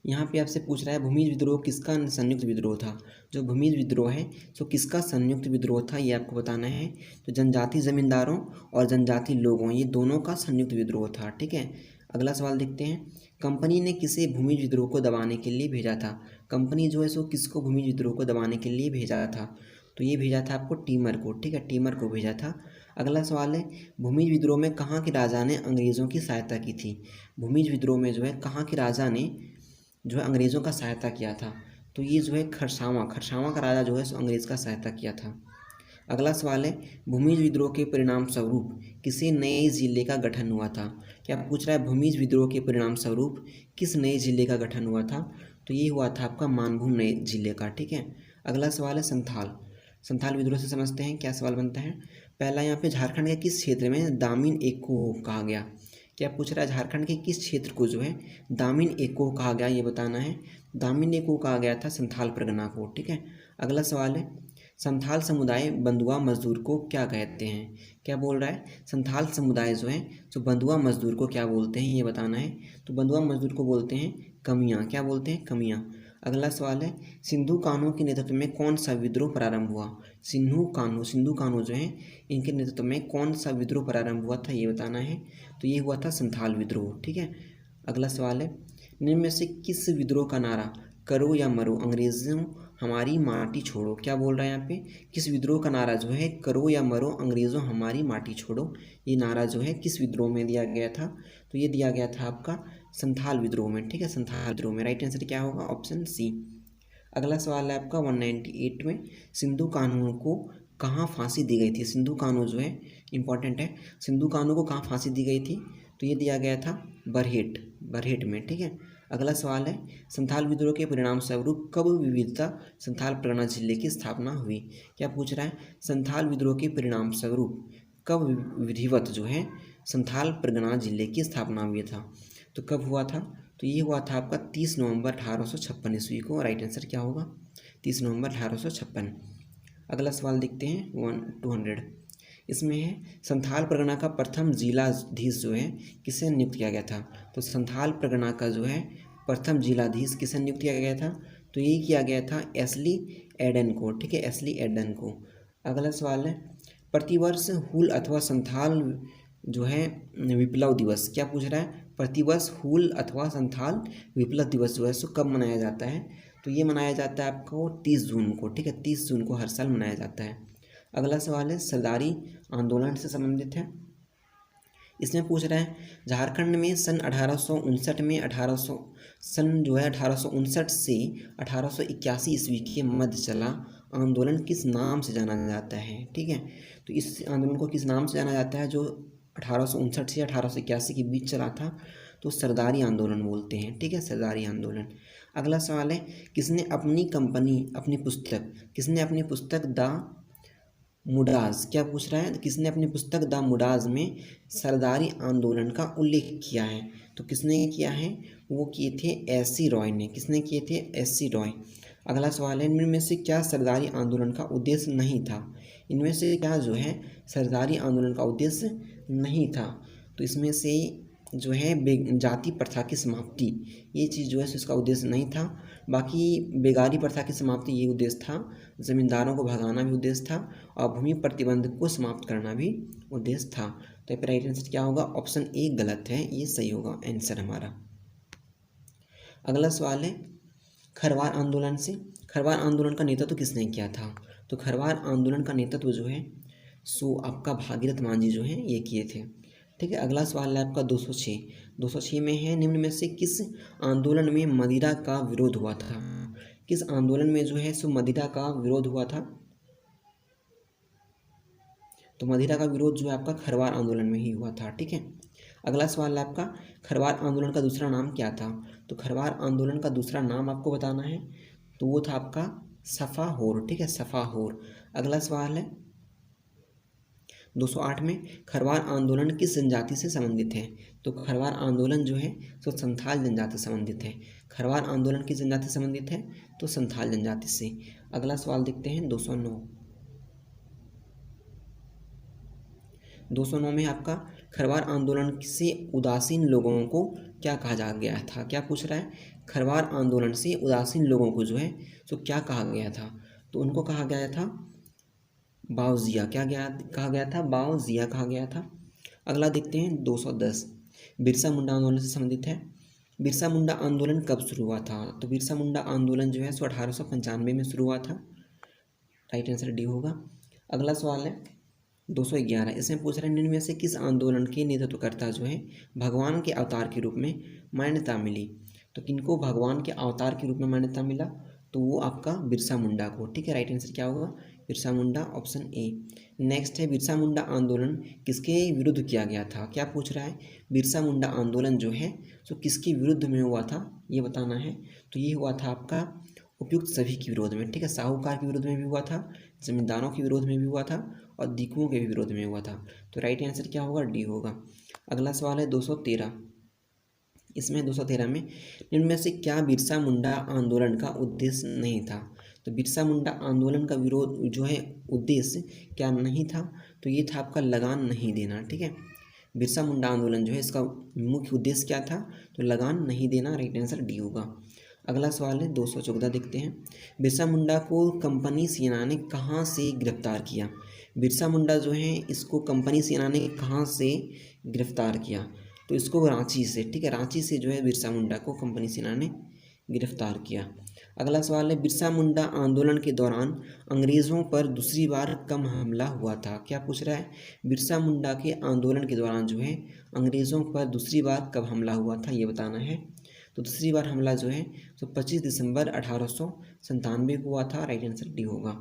यहाँ पे आपसे पूछ रहा है भूमि विद्रोह किसका संयुक्त विद्रोह था? जो भूमि विद्रोह है तो किसका संयुक्त विद्रोह था ये आपको बताना है। तो जनजाति जमींदारों और जनजाति लोगों, ये दोनों का संयुक्त विद्रोह था। ठीक है, अगला सवाल देखते हैं। कंपनी ने किसे भूमि विद्रोह को दबाने के लिए भेजा था? कंपनी जो है सो किसको भूमि विद्रोह को दबाने के लिए भेजा था? तो ये भेजा था आपको टीमर को। ठीक है, टीमर को भेजा था। अगला सवाल है भूमि विद्रोह में कहाँ के राजा ने अंग्रेज़ों की सहायता की थी? भूमि विद्रोह में जो है कहाँ के राजा ने जो है अंग्रेज़ों का सहायता किया था? तो ये जो है खरसावां का राजा जो है सो अंग्रेज़ का सहायता किया था। अगला सवाल है भूमिज विद्रोह के परिणाम स्वरूप किसी नए जिले का गठन हुआ था? क्या पूछ रहा है भूमिज विद्रोह के परिणाम स्वरूप किस नए जिले का गठन हुआ था? तो ये हुआ था आपका मानभूम नए जिले का। ठीक है, अगला सवाल है संथाल विद्रोह से समझते हैं क्या सवाल बनता है। पहला यहाँ पे झारखंड के किस क्षेत्र में दामिन एको कहा गया? क्या पूछ रहा है झारखंड के किस क्षेत्र को जो है दामिन एको कहा गया, ये बताना है। दामिन एको कहा गया था संथाल परगना को। ठीक है, अगला सवाल है संथाल समुदाय बंधुआ मजदूर को क्या कहते हैं? क्या बोल रहा है संथाल समुदाय जो है जो बंधुआ मजदूर को क्या बोलते हैं ये बताना है। तो बंधुआ मजदूर को बोलते हैं कमियाँ। क्या बोलते हैं? कमियाँ। अगला सवाल है सिंधु कान्हू के नेतृत्व में कौन सा विद्रोह प्रारंभ हुआ? सिंधु कान्हू जो है इनके नेतृत्व में कौन सा विद्रोह प्रारंभ हुआ था ये बताना है। तो ये हुआ था संथाल विद्रोह। ठीक है, अगला सवाल है निम्न में से किस विद्रोह का नारा करो या मरो अंग्रेजों हमारी माटी छोड़ो? क्या बोल रहा है यहाँ पे किस विद्रोह का नारा जो है करो या मरो अंग्रेजों हमारी माटी छोड़ो, ये नारा जो है किस विद्रोह में दिया गया था? तो ये दिया गया था आपका संथाल विद्रोह में। ठीक है, संथाल विद्रोह में। राइट आंसर क्या होगा? Option C. अगला सवाल है आपका 198 में सिंधु कान्हू को कहाँ फांसी दी गई थी? सिंधु कान्हू जो है इंपॉर्टेंट है, सिंधु कान्हू को कहाँ फांसी दी गई थी? तो ये दिया गया था बरहेट में। ठीक है, अगला सवाल है संथाल विद्रोह के परिणाम स्वरूप कब विविधता संथाल परगना जिले की स्थापना हुई? क्या पूछ रहा है संथाल विद्रोह के परिणाम स्वरूप कब विधिवत जो है संथाल परगना जिले की स्थापना हुई था? तो कब हुआ था? तो ये हुआ था आपका 30 नवंबर 1856 ईस्वी को। राइट आंसर क्या होगा? 30 नवंबर 1856। अगला सवाल देखते हैं 200, इसमें है संथाल परगना का प्रथम जिलाधीश जो है किसे नियुक्त किया गया था? तो संथाल परगना का जो है प्रथम जिलाधीश किसे नियुक्त किया गया था? तो ये किया गया था एस्ली एडन को। ठीक है, एस्ली एडन को। अगला सवाल है प्रतिवर्ष हूल अथवा संथाल जो है विप्लव दिवस, क्या पूछ रहा है प्रतिवर्ष हूल अथवा संथाल विप्लव दिवस जो है सो कब मनाया जाता है? तो ये मनाया जाता है आपको 30 जून को। ठीक है, 30 जून को हर साल मनाया जाता है। अगला सवाल है सरदारी आंदोलन से संबंधित है। इसमें पूछ रहा है झारखंड में सन 1859 में 1800 सन जो है 1859 से 1881 ईस्वी के मध्य चला आंदोलन किस नाम से जाना जाता है? ठीक है, तो इस आंदोलन को किस नाम से जाना जाता है जो 1859 से 1881 के बीच चला था? तो सरदारी आंदोलन बोलते हैं। ठीक है, सरदारी आंदोलन। अगला सवाल है किसने अपनी पुस्तक द मुडाज, क्या पूछ रहा है किसने अपनी पुस्तक द मुडाज में सरदारी आंदोलन का उल्लेख किया है? तो किसने किया है? वो किए थे एस.सी. रॉय ने। किसने किए थे? एस.सी. रॉय। अगला सवाल है इनमें से क्या सरदारी आंदोलन का उद्देश्य नहीं था? इनमें से क्या जो है सरदारी आंदोलन का उद्देश्य नहीं था? तो इसमें से जो है जाति प्रथा की समाप्ति, ये चीज़ जो है इसका उद्देश्य नहीं था। बाकी बेगारी प्रथा की समाप्ति ये उद्देश्य था, ज़मींदारों को भगाना भी उद्देश्य था और भूमि प्रतिबंध को समाप्त करना भी उद्देश्य था। तो यहाँ पर राइट आंसर क्या होगा? ऑप्शन ए गलत है, ये सही होगा आंसर हमारा। अगला सवाल है खरवार आंदोलन से। खरवार आंदोलन का नेतृत्व किसने किया था? तो खरवार आंदोलन का नेतृत्व जो है सो आपका भागीरथ मान जी जो है ये किए थे। ठीक है, अगला सवाल है आपका 206 में है निम्न में से किस आंदोलन में मदिरा का विरोध हुआ था? किस आंदोलन में जो है सो मदिरा का विरोध हुआ था? तो मदिरा का विरोध जो है आपका खरवार आंदोलन में ही हुआ था। ठीक है, अगला सवाल है आपका खरवार आंदोलन का दूसरा नाम क्या था? तो खरवार आंदोलन का दूसरा नाम आपको बताना है, तो वो था आपका सफाहोर। ठीक है, सफाहोर। अगला सवाल है 208 में खरवार आंदोलन किस जनजाति से संबंधित है? तो खरवार आंदोलन जो है तो संथाल जनजाति से संबंधित है। खरवार आंदोलन किस जनजाति से संबंधित है? तो संथाल जनजाति से। अगला सवाल देखते हैं 209। 209 में आपका खरवार आंदोलन से उदासीन लोगों को क्या कहा जा गया था? क्या पूछ रहा है? खरवार आंदोलन से उदासीन लोगों को जो है तो क्या कहा गया था? तो उनको कहा गया था बावजिया। कहा गया था? बावजिया कहा गया था। अगला देखते हैं 210, बिरसा मुंडा आंदोलन से संबंधित है। बिरसा मुंडा आंदोलन कब शुरू हुआ था? तो बिरसा मुंडा आंदोलन जो है सो 1895 में शुरू हुआ था। राइट आंसर डी होगा। अगला सवाल है 211, इसमें पूछ रहे हैं निम्न में से किस आंदोलन के नेतृत्वकर्ता जो है भगवान के अवतार के रूप में मान्यता मिली? तो किनको भगवान के अवतार के रूप में मान्यता मिला? तो वो आपका बिरसा मुंडा को। ठीक है, राइट आंसर क्या होगा? Birsa Munda, option A. Next है बिरसा मुंडा आंदोलन किसके विरुद्ध किया गया था? क्या पूछ रहा है? बिरसा मुंडा आंदोलन जो है सो किसके विरुद्ध में हुआ था ये बताना है। तो ये हुआ था आपका उपयुक्त सभी के विरोध में। ठीक है, साहूकार के विरोध में भी हुआ था, जमींदारों के विरोध में भी हुआ था और दीकुओं के भी विरोध में हुआ था। तो राइट आंसर क्या होगा? डी होगा। अगला सवाल है 213, इसमें 213 में निम्न में से क्या बिरसा मुंडा आंदोलन का उद्देश्य नहीं था? तो बिरसा मुंडा आंदोलन का विरोध जो है उद्देश्य क्या नहीं था? तो ये था आपका लगान नहीं देना। ठीक है, बिरसा मुंडा आंदोलन जो है इसका मुख्य उद्देश्य क्या था? तो लगान नहीं देना। राइट आंसर डी होगा। अगला सवाल है 214, देखते हैं बिरसा मुंडा को कंपनी सेना ने कहाँ से गिरफ्तार किया? बिरसा मुंडा जो है इसको कंपनी सेना ने कहाँ से गिरफ्तार किया? तो इसको रांची से। ठीक है, रांची से जो है बिरसा मुंडा को कंपनी सेना ने गिरफ्तार किया। अगला सवाल है बिरसा मुंडा आंदोलन के दौरान अंग्रेज़ों पर दूसरी बार कब हमला हुआ था? क्या पूछ रहा है? बिरसा मुंडा के आंदोलन के दौरान जो है अंग्रेज़ों पर दूसरी बार कब हमला हुआ था ये बताना है। तो दूसरी बार हमला जो है तो 25 दिसंबर 1897 को हुआ था। राइट आंसर डी होगा।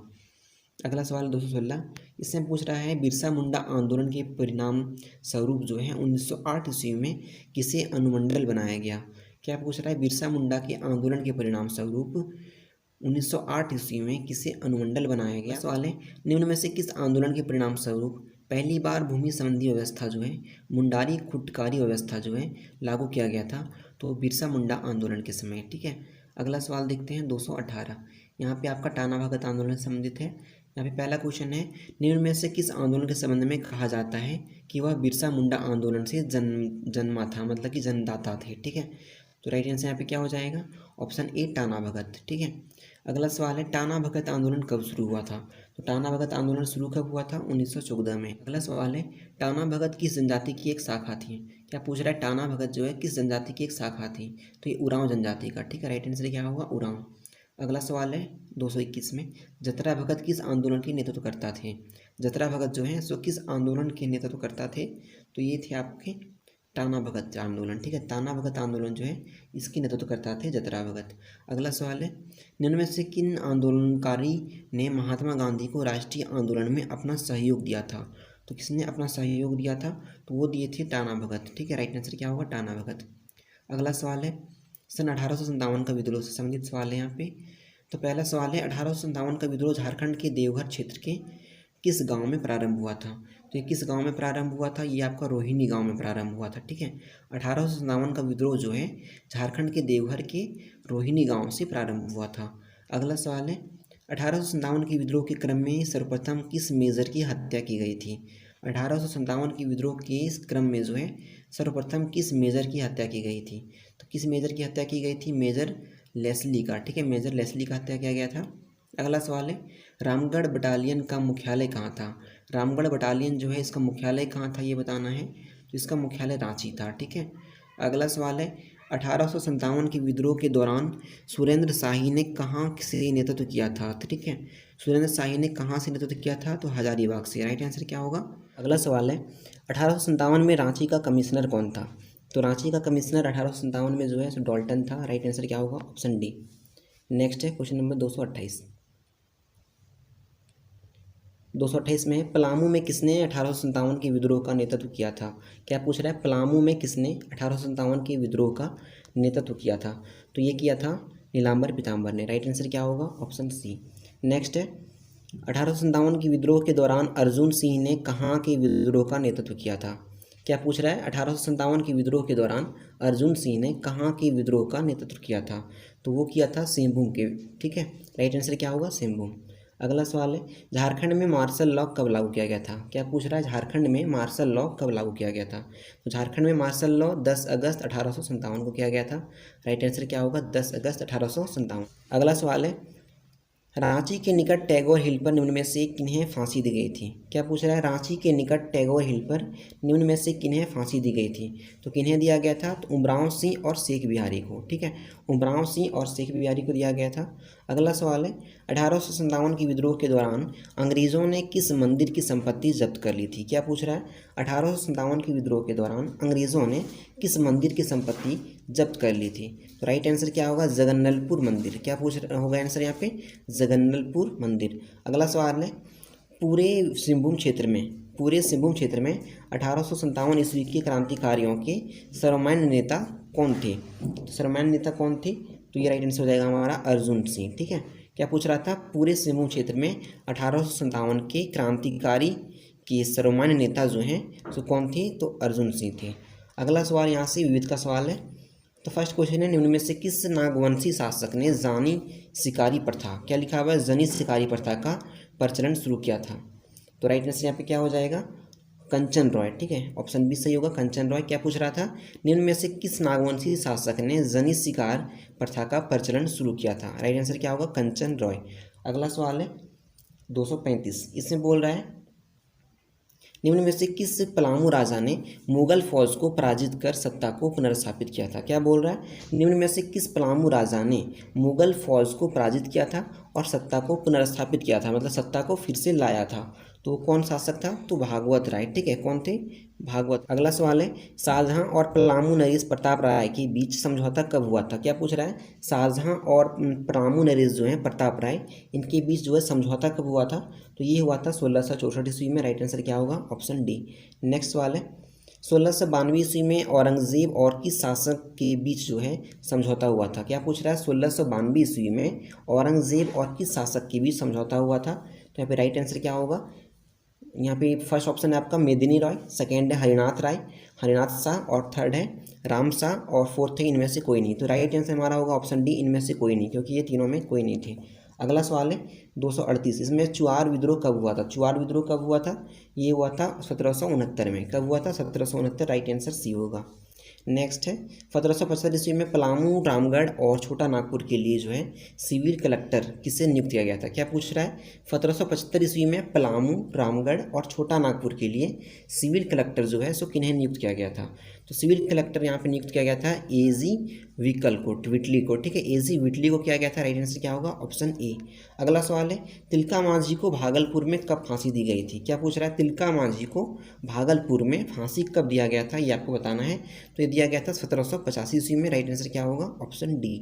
अगला सवाल 216, इसमें पूछ रहा है बिरसा मुंडा आंदोलन के परिणाम स्वरूप जो है 1908 ईस्वी में किसे अनुमंडल बनाया गया? क्या पूछ रहा है? बिरसा मुंडा के आंदोलन के परिणाम स्वरूप 1908 ईस्वी में किसे अनुमंडल बनाया गया? सवाल है निम्न में से किस आंदोलन के परिणाम स्वरूप पहली बार भूमि संबंधी व्यवस्था जो है मुंडारी खुटकारी व्यवस्था जो है लागू किया गया था? तो बिरसा मुंडा आंदोलन के समय। ठीक है, अगला सवाल देखते हैं 218, यहाँ पे आपका टाना भगत आंदोलन से संबंधित है। यहाँ पे पहला क्वेश्चन है निम्न में से किस आंदोलन के संबंध में कहा जाता है कि वह बिरसा मुंडा आंदोलन से जन्मा था, मतलब कि जन्मदाता थे? ठीक है, तो राइट आंसर यहाँ पे क्या हो जाएगा? Option A Tana Bhagat. ठीक है, अगला सवाल है टाना भगत आंदोलन कब शुरू हुआ था? तो टाना भगत आंदोलन शुरू कब हुआ था? 1914 में। अगला सवाल है टाना भगत किस जनजाति की एक शाखा थी? क्या पूछ रहा है? टाना भगत जो है किस जनजाति की एक शाखा थी? तो ये उरांव जनजाति का। ठीक है, राइट आंसर क्या होगा? उरांव। अगला सवाल है 221 में जतरा भगत किस आंदोलन के नेतृत्वकर्ता थे? जतरा भगत जो है सो किस आंदोलन के नेतृत्वकर्ता थे? तो ये थे आपके टाना भगत आंदोलन। ठीक है, टाना भगत आंदोलन जो है इसके नेतृत्वकर्ता थे जतरा भगत। अगला सवाल है निम्न में से किन आंदोलनकारी ने महात्मा गांधी को राष्ट्रीय आंदोलन में अपना सहयोग दिया था? तो किसने अपना सहयोग दिया था? तो वो दिए थे टाना भगत। ठीक है, राइट आंसर क्या होगा? टाना भगत। अगला सवाल है सन 1857 का विद्रोह से संबंधित सवाल है यहाँ पे। तो पहला सवाल है 1857 का विद्रोह झारखंड के देवघर क्षेत्र के किस गांव में प्रारंभ हुआ था? तो ये किस गांव में प्रारंभ हुआ था? ये आपका रोहिणी गांव में प्रारंभ हुआ था। ठीक है, 1857 का विद्रोह जो है झारखंड के देवघर के रोहिणी गांव से प्रारंभ हुआ था। अगला सवाल है 1857 के विद्रोह के क्रम में सर्वप्रथम किस मेजर की हत्या की गई थी? 1857 के विद्रोह के इस क्रम में जो है सर्वप्रथम किस मेजर की हत्या की गई थी? तो किस मेजर की हत्या की गई थी? मेजर लेस्ली का। ठीक है, मेजर लेस्ली का हत्या किया गया था। अगला सवाल है रामगढ़ बटालियन का मुख्यालय कहाँ था? रामगढ़ बटालियन जो है इसका मुख्यालय कहाँ था ये बताना है। तो इसका मुख्यालय रांची था। ठीक है, अगला सवाल है 1857 के विद्रोह के दौरान सुरेंद्र शाही ने कहाँ से नेतृत्व किया था? ठीक है, सुरेंद्र शाही ने कहाँ से नेतृत्व किया था? तो हजारीबाग से। राइट आंसर क्या होगा? अगला सवाल है 1857 में रांची का कमिश्नर कौन था? तो रांची का कमिश्नर 1857 में जो है सो डॉल्टन था। राइट आंसर क्या होगा? Option D. नेक्स्ट है क्वेश्चन नंबर 228। 228 में पलामू में किसने 1857 के विद्रोह का नेतृत्व किया था? क्या पूछ रहा है? पलामू में किसने 1857 के विद्रोह का नेतृत्व किया था? तो ये किया था नीलांबर पीताम्बर ने। राइट आंसर क्या होगा? ऑप्शन सी। नेक्स्ट है 1857 के विद्रोह के दौरान अर्जुन सिंह ने कहाँ के विद्रोह का नेतृत्व किया था? क्या पूछ रहा है? 1857 के विद्रोह के दौरान अर्जुन सिंह ने कहाँ के विद्रोह का नेतृत्व किया था? तो वो किया था सिंहभूम के। ठीक है, राइट आंसर क्या होगा? सिंहभूम। अगला सवाल है, झारखंड में मार्शल लॉ कब लागू किया गया था? क्या पूछ रहा है? झारखंड में मार्शल लॉ कब लागू किया गया था? तो झारखंड में मार्शल लॉ 10 अगस्त 1857 को किया गया था। राइट आंसर क्या होगा? 10 अगस्त 1857। अगला सवाल है, रांची के निकट टैगोर हिल पर निम्न में से किन्हें फांसी दी गई थी? क्या पूछ रहा है? रांची के निकट टैगोर हिल पर निम्न में से किन्हें फांसी दी गई थी? तो किन्हें दिया गया था? तो उमराव सिंह और शेख बिहारी को। ठीक है, उमराव सिंह और शेख बिहारी को दिया गया था। अगला सवाल है, 1857 के विद्रोह के दौरान अंग्रेजों ने किस मंदिर की संपत्ति जब्त कर ली थी? क्या पूछ रहा है? 1857 के विद्रोह के दौरान अंग्रेजों ने किस मंदिर की संपत्ति जब्त कर ली थी? तो राइट आंसर क्या होगा? जगन्नलपुर मंदिर। क्या पूछ होगा आंसर यहाँ पे? जगन्नलपुर मंदिर। अगला सवाल है, पूरे सिंहभूम क्षेत्र में 1857 ईस्वी के क्रांतिकारियों के सर्वमान्य नेता कौन थे? तो सर्वमान्य नेता कौन थे? तो ये राइट आंसर हो जाएगा हमारा अर्जुन सिंह। ठीक है, क्या पूछ रहा था? पूरे सिंहभूम क्षेत्र में 1857 के क्रांतिकारी के सर्वमान्य नेता जो हैं तो कौन थे? तो अर्जुन सिंह थे। अगला सवाल यहाँ से विविध का सवाल है। तो फर्स्ट क्वेश्चन है, निम्न में से किस नागवंशी शासक ने जानी शिकारी प्रथा, क्या लिखा हुआ है? जनी शिकारी प्रथा का प्रचलन शुरू किया था? तो राइट आंसर यहाँ पे क्या हो जाएगा? कंचन रॉय। ठीक है, ऑप्शन बी सही होगा, कंचन रॉय। क्या पूछ रहा था? निम्न में से किस नागवंशी शासक ने जनी शिकार प्रथा का प्रचलन शुरू किया था? राइट आंसर क्या होगा? कंचन रॉय। अगला सवाल है 235, इसमें बोल रहा है, निम्न में से किस पलामू राजा ने मुगल फौज को पराजित कर सत्ता को पुनर्स्थापित किया था? क्या बोल रहा है? निम्न में से किस पलामू राजा ने मुगल फौज को पराजित किया था और सत्ता को पुनर्स्थापित किया था, मतलब सत्ता को फिर से लाया था? तो कौन शासक था? तो भागवत राय। ठीक है, कौन थे? भागवत। अगला सवाल है, शाहजहां और पलामू नरेश प्रताप राय के बीच समझौता कब हुआ था? क्या पूछ रहा है? शाहजहां और पलामू नरेश जो है प्रताप राय, इनके बीच जो है समझौता कब हुआ था? तो ये हुआ था 1664 ईस्वी में। राइट आंसर क्या होगा? Option D. नेक्स्ट सवाल है, 1692 ईस्वी में औरंगजेब और किस शासक के बीच जो है समझौता हुआ था? क्या पूछ रहा है? 1692 ईस्वी में औरंगजेब और किस शासक के बीच समझौता हुआ था? तो यहाँ पे राइट आंसर क्या होगा? यहाँ पे फर्स्ट ऑप्शन है आपका मेदिनी रॉय, सेकेंड है हरिनाथ राय, हरिनाथ शाह, और थर्ड है राम शाह, और फोर्थ है इनमें से कोई नहीं। तो राइट आंसर हमारा होगा ऑप्शन डी, इनमें से कोई नहीं, क्योंकि ये तीनों में कोई नहीं थे। अगला सवाल है 238, इसमें चुआर विद्रोह कब हुआ था? चुआर विद्रोह कब हुआ था? ये हुआ था 1769 में। कब हुआ था? 1769। राइट आंसर सी होगा। नेक्स्ट है 1775 ईस्वी में पलामू, रामगढ़ और छोटा नागपुर के लिए जो है सिविल कलेक्टर किसे नियुक्त किया गया था? क्या पूछ रहा है? 1775 ईस्वी में पलामू, रामगढ़ और छोटा नागपुर के लिए सिविल कलेक्टर जो है सो किन्हें नियुक्त किया गया था? तो सिविल कलेक्टर यहाँ पे नियुक्त किया गया था एजी विकल को, विटली को। ठीक है, एजी विटली को किया गया था। राइट आंसर क्या होगा? Option A. अगला सवाल है, तिलका मांझी को भागलपुर में कब फांसी दी गई थी? क्या पूछ रहा है? तिलका मांझी को भागलपुर में फांसी कब दिया गया था, ये आपको बताना है। तो ये दिया गया था 1785 ईस्वी में। राइट आंसर क्या होगा? Option D.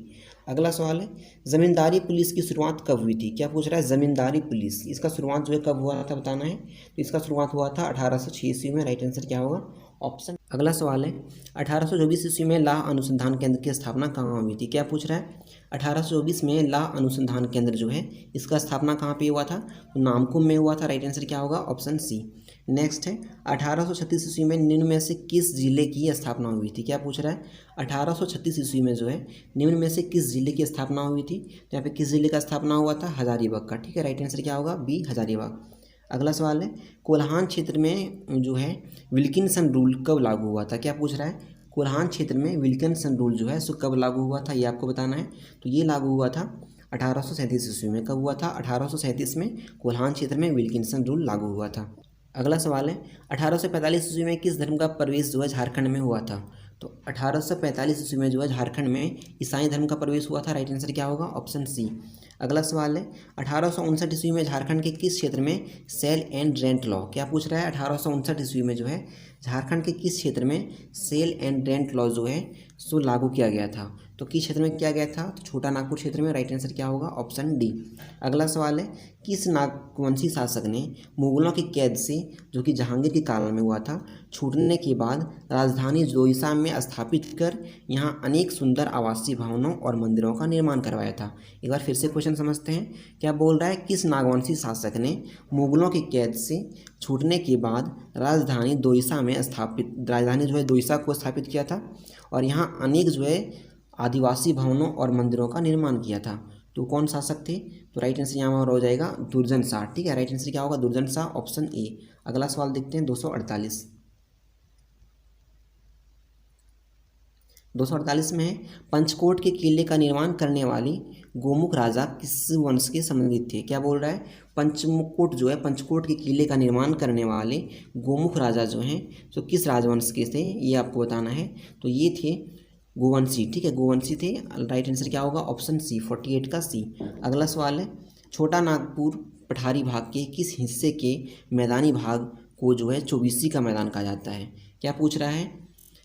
अगला सवाल है, जमींदारी पुलिस की शुरुआत कब हुई थी? क्या पूछ रहा है? जमींदारी पुलिस, इसका शुरुआत जो है कब हुआ था बताना है। तो इसका शुरुआत हुआ था 1806 ईस्वी में। राइट आंसर क्या होगा? ऑप्शन। अगला सवाल है, 1824 ईस्वी में लाह अनुसंधान केंद्र की स्थापना कहाँ हुई थी? क्या पूछ रहा है? 1824 में लाह अनुसंधान केंद्र जो है इसका स्थापना कहाँ पे हुआ था? तो नामकुम में हुआ था। राइट आंसर क्या होगा? ऑप्शन सी। नेक्स्ट है 1836 ईस्वी में निम्न में से किस जिले की स्थापना हुई थी? क्या पूछ रहा है? 1836 ईस्वी में जो है निम्न में से किस जिले की स्थापना हुई थी? तो यहाँ पे किस जिले का स्थापना हुआ था? हजारीबाग का। ठीक है, राइट आंसर क्या होगा? बी, हजारीबाग। अगला सवाल है, कोल्हान क्षेत्र में जो है विल्किंसन रूल कब लागू हुआ था? क्या पूछ रहा है? कोल्हान क्षेत्र में विल्किंसन रूल जो है सो कब लागू हुआ था, ये आपको बताना है। तो ये लागू हुआ था 1837 ईस्वी में। कब हुआ था? 1837 में कोल्हान क्षेत्र में विल्किंसन रूल लागू हुआ था। अगला सवाल है, 1845 ईस्वी में किस धर्म का प्रवेश जो है झारखंड में हुआ था? तो 1845 ईस्वी में जो है झारखंड में ईसाई धर्म का प्रवेश हुआ था। राइट आंसर क्या होगा? Option C. अगला सवाल है, 1859 ईस्वी में झारखंड के किस क्षेत्र में सेल एंड रेंट लॉ? क्या पूछ रहा है? 1859 ईस्वी में जो है झारखंड के किस क्षेत्र में सेल एंड रेंट लॉ जो है सो लागू किया गया था? तो किस क्षेत्र में किया गया था? तो छोटा नागपुर क्षेत्र में। राइट आंसर क्या होगा? Option D. अगला सवाल है, किस नागवंशी शासक ने मुगलों की कैद से, जो कि जहांगीर के काल में हुआ था, छूटने के बाद राजधानी जोईसा में स्थापित कर यहाँ अनेक सुंदर आवासीय भवनों और मंदिरों का निर्माण करवाया था? एक बार फिर से क्वेश्चन समझते हैं। क्या बोल रहा है? किस नागवंशी शासक ने मुगलों की कैद से छूटने के बाद राजधानी जो है दोईसा को स्थापित किया था और यहाँ अनेक जो है आदिवासी भवनों और मंदिरों का निर्माण किया था? तो कौन शासक थे? तो राइट आंसर यहाँ और हो जाएगा दुर्जन शाह। ठीक है, राइट आंसर क्या होगा? दुर्जन शाह, ऑप्शन ए। अगला सवाल देखते हैं 248। 248 में है, पंचकोट के किले का निर्माण करने वाली गोमुख राजा किस वंश के संबंधित थे? क्या बोल रहा है? पंचकोट के किले का निर्माण करने वाले गोमुख राजा जो हैं तो किस राजवंश के थे, ये आपको बताना है। तो ये थे गोवंशी। ठीक है, गोवंशी थे। राइट आंसर क्या होगा? ऑप्शन सी, 48 का सी। अगला सवाल है, छोटा नागपुर पठारी भाग के किस हिस्से के मैदानी भाग को जो है चौबीसी का मैदान कहा जाता है? क्या पूछ रहा है?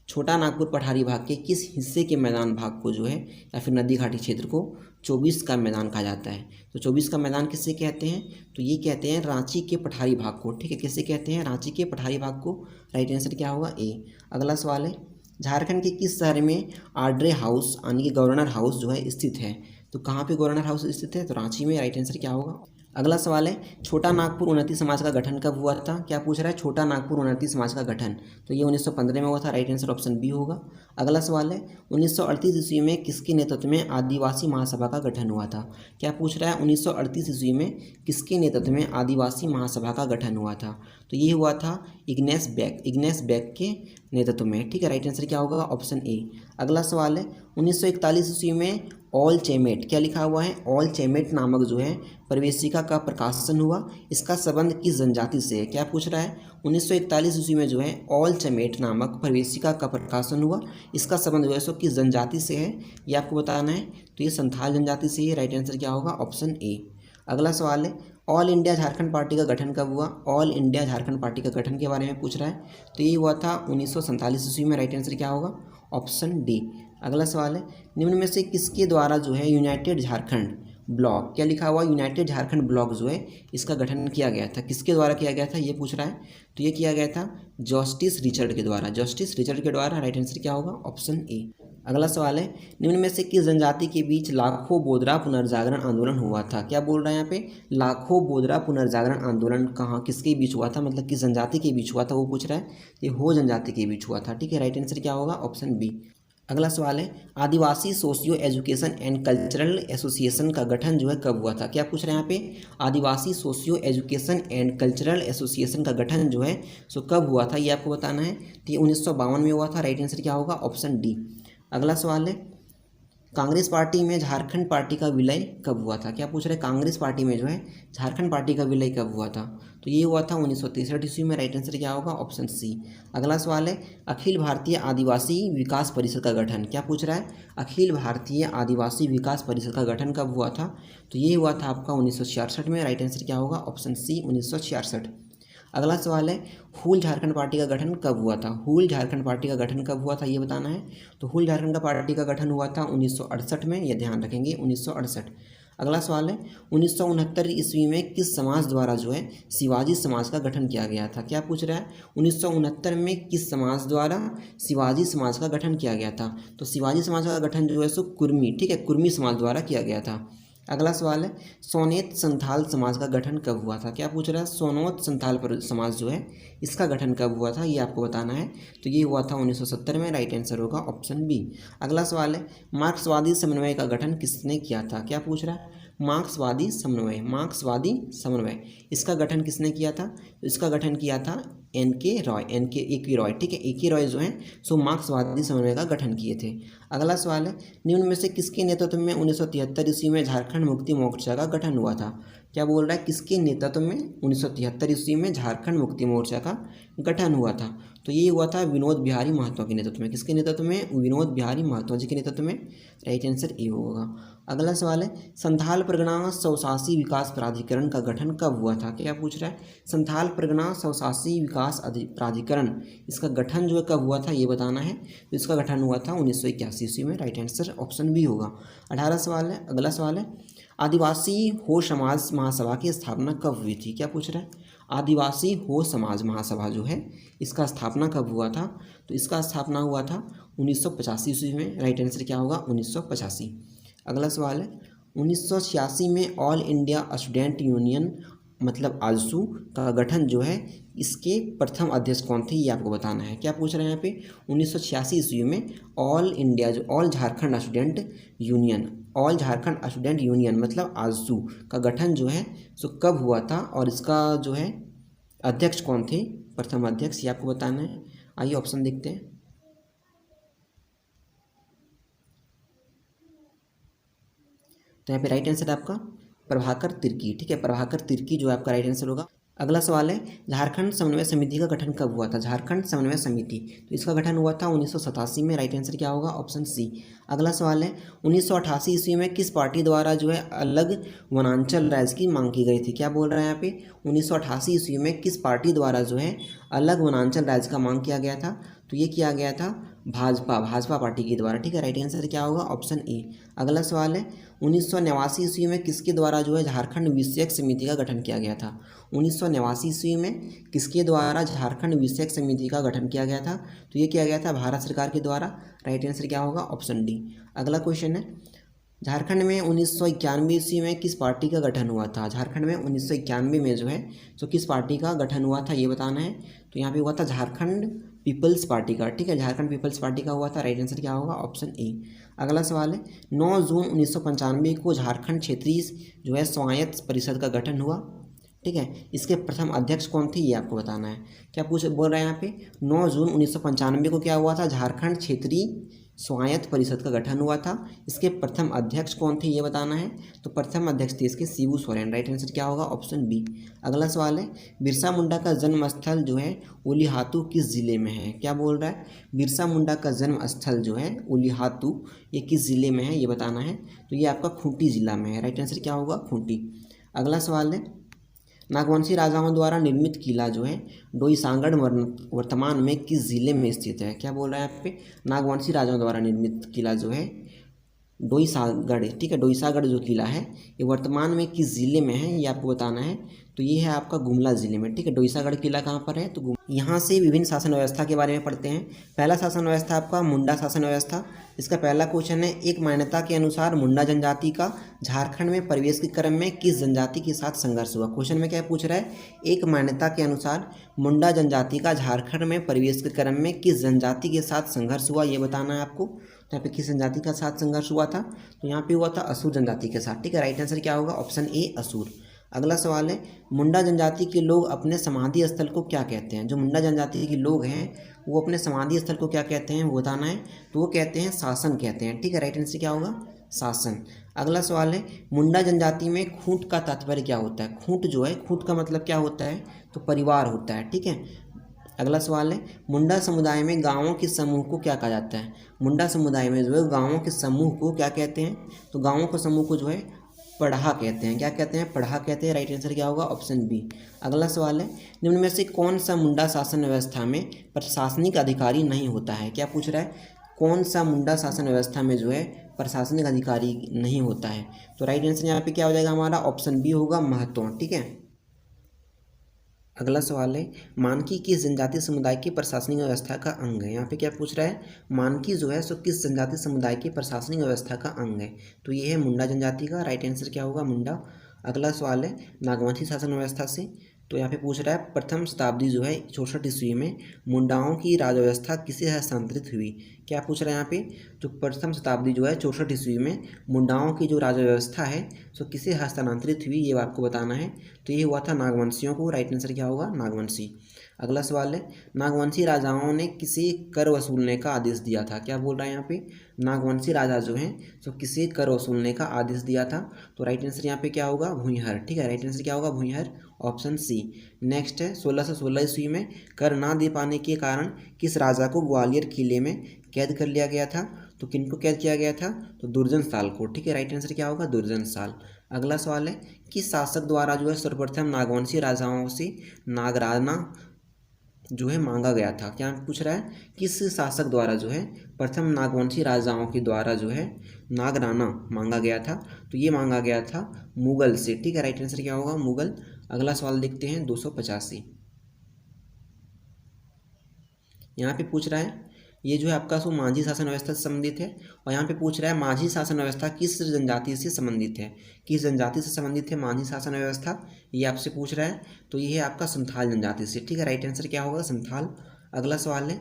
छोटा नागपुर पठारी भाग के किस हिस्से के मैदान भाग को जो है या फिर नदी घाटी क्षेत्र को 24 का मैदान कहा जाता है? तो 24 का मैदान किससे कहते हैं? तो ये कहते हैं रांची के पठारी भाग को। ठीक है, किससे कहते हैं? रांची के पठारी भाग को। राइट आंसर क्या होगा? ए। अगला सवाल है, झारखंड के किस शहर में आड्रे हाउस यानी कि गवर्नर हाउस जो है स्थित है? तो कहाँ पे गवर्नर हाउस स्थित है? तो रांची में। राइट आंसर क्या होगा? अगला सवाल है, छोटा नागपुर उन्नति समाज का गठन कब हुआ था? क्या पूछ रहा है? छोटा नागपुर उन्नति समाज का गठन, तो ये 1915 में हुआ था। राइट आंसर ऑप्शन बी होगा। अगला सवाल है, 1938 ईस्वी में किसके नेतृत्व में आदिवासी महासभा का गठन हुआ था? क्या पूछ रहा है? 1938 ईस्वी में किसके नेतृत्व में आदिवासी महासभा का गठन हुआ था? तो ये हुआ था इग्नेस बेक के नेतृत्व में। ठीक है, राइट आंसर क्या होगा? Option A. अगला सवाल है, 1941 ईस्वी में ऑल चेमेट, क्या लिखा हुआ है? ऑल चेमेट नामक जो है प्रवेशिका का प्रकाशन हुआ। इसका संबंध किस जनजाति से है? क्या पूछ रहा है? 1941 ईस्वी में जो है ऑल चेमेट नामक प्रवेशिका का प्रकाशन हुआ। इसका संबंध जो है सो किस जनजाति से है, ये आपको बताना है। तो ये संथाल जनजाति से है। राइट आंसर क्या होगा? Option A. अगला सवाल है, ऑल इंडिया झारखंड पार्टी का गठन कब हुआ? ऑल इंडिया झारखंड पार्टी का गठन के बारे में पूछ रहा है। तो ये हुआ था 1947 ईस्वी में। राइट आंसर क्या होगा? Option D. अगला सवाल है, निम्न में से किसके द्वारा जो है यूनाइटेड झारखंड ब्लॉक, क्या लिखा हुआ? यूनाइटेड झारखंड ब्लॉक जो है इसका गठन किया गया था? किसके द्वारा किया गया था, ये पूछ रहा है। तो ये किया गया था जस्टिस रिचर्ड के द्वारा। जस्टिस रिचर्ड के द्वारा। राइट आंसर क्या होगा? Option A. अगला सवाल है, निम्न में से किस जनजाति के बीच लाखों बोदरा पुनर्जागरण आंदोलन हुआ था? क्या बोल रहा है यहाँ पे? लाखों बोदरा पुनर्जागरण आंदोलन कहाँ, किसके बीच हुआ था, मतलब किस जनजाति के बीच हुआ था वो पूछ रहा है। ये हो जनजाति के बीच हुआ था। ठीक है, राइट आंसर क्या होगा? Option B. अगला सवाल है, Adivasi socio education and cultural association का गठन जो है कब हुआ था? क्या पूछ रहे हैं यहाँ पे? Adivasi socio education and cultural association का गठन जो है सो कब हुआ था, ये आपको बताना है। तो ये 1952 में हुआ था। राइट आंसर क्या होगा? Option D. अगला सवाल है, कांग्रेस पार्टी में झारखंड पार्टी का विलय कब हुआ था? क्या पूछ रहे हैं? कांग्रेस पार्टी में जो है झारखंड पार्टी का विलय कब हुआ था? तो ये हुआ था 1963 ईस्वी में। राइट आंसर क्या होगा? Option C. अगला सवाल है, अखिल भारतीय आदिवासी विकास परिषद का गठन, क्या पूछ रहा है? अखिल भारतीय आदिवासी विकास परिषद का गठन कब हुआ था? तो ये हुआ था आपका 1966 में। राइट आंसर क्या होगा? Option C, 1966। अगला सवाल है, हूल झारखंड पार्टी का गठन कब हुआ था? हूल झारखंड पार्टी का गठन कब हुआ था, ये बताना है। तो हूल झारखंड का पार्टी का गठन हुआ था 1968 में, यह ध्यान रखेंगे 1968। अगला सवाल है, 1969 ईस्वी में किस समाज द्वारा जो है शिवाजी समाज का गठन किया गया था? क्या पूछ रहा है? 1969 में किस समाज द्वारा शिवाजी समाज का गठन किया गया था? तो शिवाजी समाज का गठन जो है सो कुर्मी, ठीक है, कुर्मी समाज द्वारा किया गया था। अगला सवाल है, सोनेत संथाल समाज का गठन कब हुआ था? क्या पूछ रहा है? सोनोत संथाल समाज जो है इसका गठन कब हुआ था, ये आपको बताना है। तो ये हुआ था 1970 में। राइट आंसर होगा ऑप्शन बी। अगला सवाल है, मार्क्सवादी समन्वय का गठन किसने किया था? क्या पूछ रहा है? मार्क्सवादी समन्वय इसका गठन किसने किया था? तो इसका गठन किया था ए के रॉय, ठीक है। ए के रॉय जो हैं सो मार्क्सवादी समन्वय का गठन किए थे। अगला सवाल है, निम्न में से किसके नेतृत्व में 1973 ईस्वी में झारखंड मुक्ति मोर्चा का गठन हुआ था? क्या बोल रहा है? किसके नेतृत्व में 1973 ईस्वी में झारखंड मुक्ति मोर्चा का गठन हुआ था? तो ये हुआ था विनोद बिहारी महतो के नेतृत्व में। किसके नेतृत्व में? विनोद बिहारी महतो जी के नेतृत्व में। राइट आंसर ए होगा। अगला सवाल है, संथाल परगना स्वशासी विकास प्राधिकरण का गठन कब हुआ था? क्या पूछ रहा है? संथाल परगना स्वशासी विकास विकास प्राधिकरण, इसका गठन जो है कब हुआ था ये बताना है। तो इसका गठन हुआ था 1981 ईस्वी में। राइट आंसर ऑप्शन बी होगा। 18 सवाल है। अगला सवाल है, आदिवासी हो समाज महासभा की स्थापना कब हुई थी? क्या पूछ रहा है? आदिवासी हो समाज महासभा जो है इसका स्थापना कब हुआ था? तो इसका स्थापना हुआ था 1985 ईस्वी में। राइट आंसर क्या होगा? 1985। अगला सवाल है, 1986 में ऑल इंडिया स्टूडेंट यूनियन मतलब आजसू का गठन जो है इसके प्रथम अध्यक्ष कौन थे ये आपको बताना है। क्या पूछ रहे हैं यहाँ पे? 1986 ईस्वी में ऑल इंडिया जो all Jharkhand student union, all Jharkhand student union मतलब आजसू का गठन जो है सो कब हुआ था और इसका जो है अध्यक्ष कौन थे, प्रथम अध्यक्ष, ये आपको बताना है। आइए ऑप्शन देखते हैं। तो यहाँ पे राइट आंसर आपका प्रभाकर तिर्की। ठीक है, प्रभाकर तिर्की जो आपका राइट आंसर होगा। अगला सवाल है, झारखंड समन्वय समिति का गठन कब हुआ था? झारखंड समन्वय समिति, तो इसका गठन हुआ था 1987 में। राइट आंसर क्या होगा? Option C. अगला सवाल है, 1988 ईस्वी में किस पार्टी द्वारा जो है अलग वनांचल राज्य की मांग की गई थी? क्या बोल रहा है यहाँ पे? 1988 ईस्वी में किस पार्टी द्वारा जो है अलग वनांचल राज्य का मांग किया गया था? तो ये किया गया था भाजपा पार्टी के द्वारा। ठीक है, राइट आंसर क्या होगा? Option A. अगला सवाल है, 1989 ईस्वी में किसके द्वारा जो है झारखंड विषयक समिति का गठन किया गया था? 1989 ईस्वी में किसके द्वारा झारखंड विषयक समिति का गठन किया गया था? तो ये किया गया था भारत सरकार के द्वारा। राइट आंसर क्या होगा? Option D. अगला क्वेश्चन है, झारखंड में 1991 ईस्वी में किस पार्टी का गठन हुआ था? झारखंड में 1991 में जो है तो किस पार्टी का गठन हुआ था ये बताना है। तो यहाँ पे हुआ था झारखंड पीपल्स पार्टी का। ठीक है, झारखंड पीपल्स पार्टी का हुआ था। राइट आंसर क्या होगा? Option A. अगला सवाल है, 9 जून 1995 को झारखंड क्षेत्रीय जो है स्वायत्त परिषद का गठन हुआ। ठीक है, इसके प्रथम अध्यक्ष कौन थे ये आपको बताना है। क्या बोल रहे हैं यहाँ पे? 9 जून 1995 को क्या हुआ था? झारखंड क्षेत्रीय स्वायत्त परिषद का गठन हुआ था। इसके प्रथम अध्यक्ष कौन थे ये बताना है। तो प्रथम अध्यक्ष थे इसके शिबू सोरेन। राइट आंसर क्या होगा? Option B. अगला सवाल है, बिरसा मुंडा का जन्म स्थल जो है उलीहातू किस जिले में है? क्या बोल रहा है? बिरसा मुंडा का जन्म स्थल जो है उलीहातू ये किस जिले में है ये बताना है। तो ये आपका खूंटी जिला में है। राइट आंसर क्या होगा? खूंटी। अगला सवाल है, नागवंशी राजाओं द्वारा निर्मित किला जो है डोईसागढ़ वर्तमान में किस जिले में स्थित है? क्या बोल रहा है यहाँ पे? नागवंशी राजाओं द्वारा निर्मित किला जो है डोईसागढ़। ठीक है, डोईसागढ़ जो किला है ये वर्तमान में किस जिले में है ये आपको बताना है। तो ये है आपका गुमला जिले में। ठीक है, डोईसागढ़ किला कहाँ पर है? तो यहाँ से विभिन्न शासन व्यवस्था के बारे में पढ़ते हैं। पहला शासन व्यवस्था आपका मुंडा शासन व्यवस्था। इसका पहला क्वेश्चन है, एक मान्यता के अनुसार मुंडा जनजाति का झारखंड में प्रवेश के क्रम में किस जनजाति के साथ संघर्ष हुआ? क्वेश्चन में क्या पूछ रहा है? एक मान्यता के अनुसार मुंडा जनजाति का झारखंड में प्रवेश के क्रम में किस जनजाति के साथ संघर्ष हुआ ये बताना है आपको। तो यहाँ पे किस जनजाति का साथ संघर्ष हुआ था? तो यहाँ पे हुआ था असुर जनजाति के साथ। ठीक है, राइट आंसर क्या होगा? ऑप्शन ए असुर। अगला सवाल है, मुंडा जनजाति के लोग अपने समाधि स्थल को क्या कहते हैं? जो मुंडा जनजाति के लोग हैं वो अपने समाधि स्थल को क्या कहते हैं वो बताना है। तो वो कहते हैं शासन कहते हैं। ठीक है, राइट आंसर क्या होगा? शासन। अगला सवाल है, मुंडा जनजाति में खूंट का तात्पर्य क्या होता है? खूंट जो है, खूंट का मतलब क्या होता है? तो परिवार होता है। ठीक है। अगला सवाल है, मुंडा समुदाय में गाँवों के समूह को क्या कहा जाता है? मुंडा समुदाय में जो है गाँवों के समूह को क्या कहते हैं? तो गाँवों के समूह को जो है पढ़ा कहते हैं। क्या कहते हैं? पढ़ा कहते हैं। राइट आंसर क्या होगा? Option B. अगला सवाल है, निम्न में से कौन सा मुंडा शासन व्यवस्था में प्रशासनिक अधिकारी नहीं होता है? क्या पूछ रहा है? कौन सा मुंडा शासन व्यवस्था में जो है प्रशासनिक अधिकारी नहीं होता है? तो राइट आंसर यहाँ पे क्या हो जाएगा हमारा? ऑप्शन बी होगा, महतो। ठीक है। अगला सवाल है, मानकी किस जनजातीय समुदाय की प्रशासनिक व्यवस्था का अंग है? यहाँ पे क्या पूछ रहा है? मानकी जो है सो किस जनजातीय समुदाय की प्रशासनिक व्यवस्था का अंग है? तो ये है मुंडा जनजाति का। राइट आंसर क्या होगा? मुंडा। अगला सवाल है, नागवंशी शासन व्यवस्था से। तो यहाँ पे पूछ रहा है, प्रथम शताब्दी जो है 64 ईस्वी में मुंडाओं की राज व्यवस्था किसे हस्तांतरित हुई? क्या पूछ रहा है यहाँ पे? तो प्रथम शताब्दी जो है 64 ईस्वी में मुंडाओं की जो राज व्यवस्था है सो किसे हस्तांतरित हुई ये आपको बताना है। तो ये हुआ था नागवंशियों को। राइट आंसर क्या होगा? नागवंशी। अगला सवाल है, नागवंशी राजाओं ने किसे कर वसूलने का आदेश दिया था? क्या बोल रहा है यहाँ पे? नागवंशी राजा जो हैं सो किसे कर वसूलने का आदेश दिया था? तो राइट आंसर यहाँ पे क्या होगा? भूंयहर। ठीक है, राइट आंसर क्या होगा? भूंयहर। Option C. नेक्स्ट है, 1616 ईस्वी में कर ना दे पाने के कारण किस राजा को ग्वालियर किले में कैद कर लिया गया था? तो किनको कैद किया गया था? तो दुर्जन साल को। ठीक है, राइट आंसर क्या होगा? दुर्जन साल। अगला सवाल है, किस शासक द्वारा जो है सर्वप्रथम नागवंशी राजाओं से नागराना जो है मांगा गया था। क्या पूछ रहा है, किस शासक द्वारा जो है प्रथम नागवंशी राजाओं के द्वारा जो है नागराना मांगा गया था? तो ये मांगा गया था मुगल से, ठीक है। राइट आंसर क्या होगा, मुगल। अगला सवाल देखते हैं 285। यहाँ पे पूछ रहा है, ये जो है आपका सो मांझी शासन व्यवस्था से संबंधित है, और यहाँ पे पूछ रहा है मांझी शासन व्यवस्था किस जनजाति से संबंधित है, किस जनजाति से संबंधित है मांझी शासन व्यवस्था, ये आपसे पूछ रहा है। तो ये है आपका संथाल जनजाति से, ठीक है। राइट आंसर क्या होगा, संथाल। अगला सवाल है,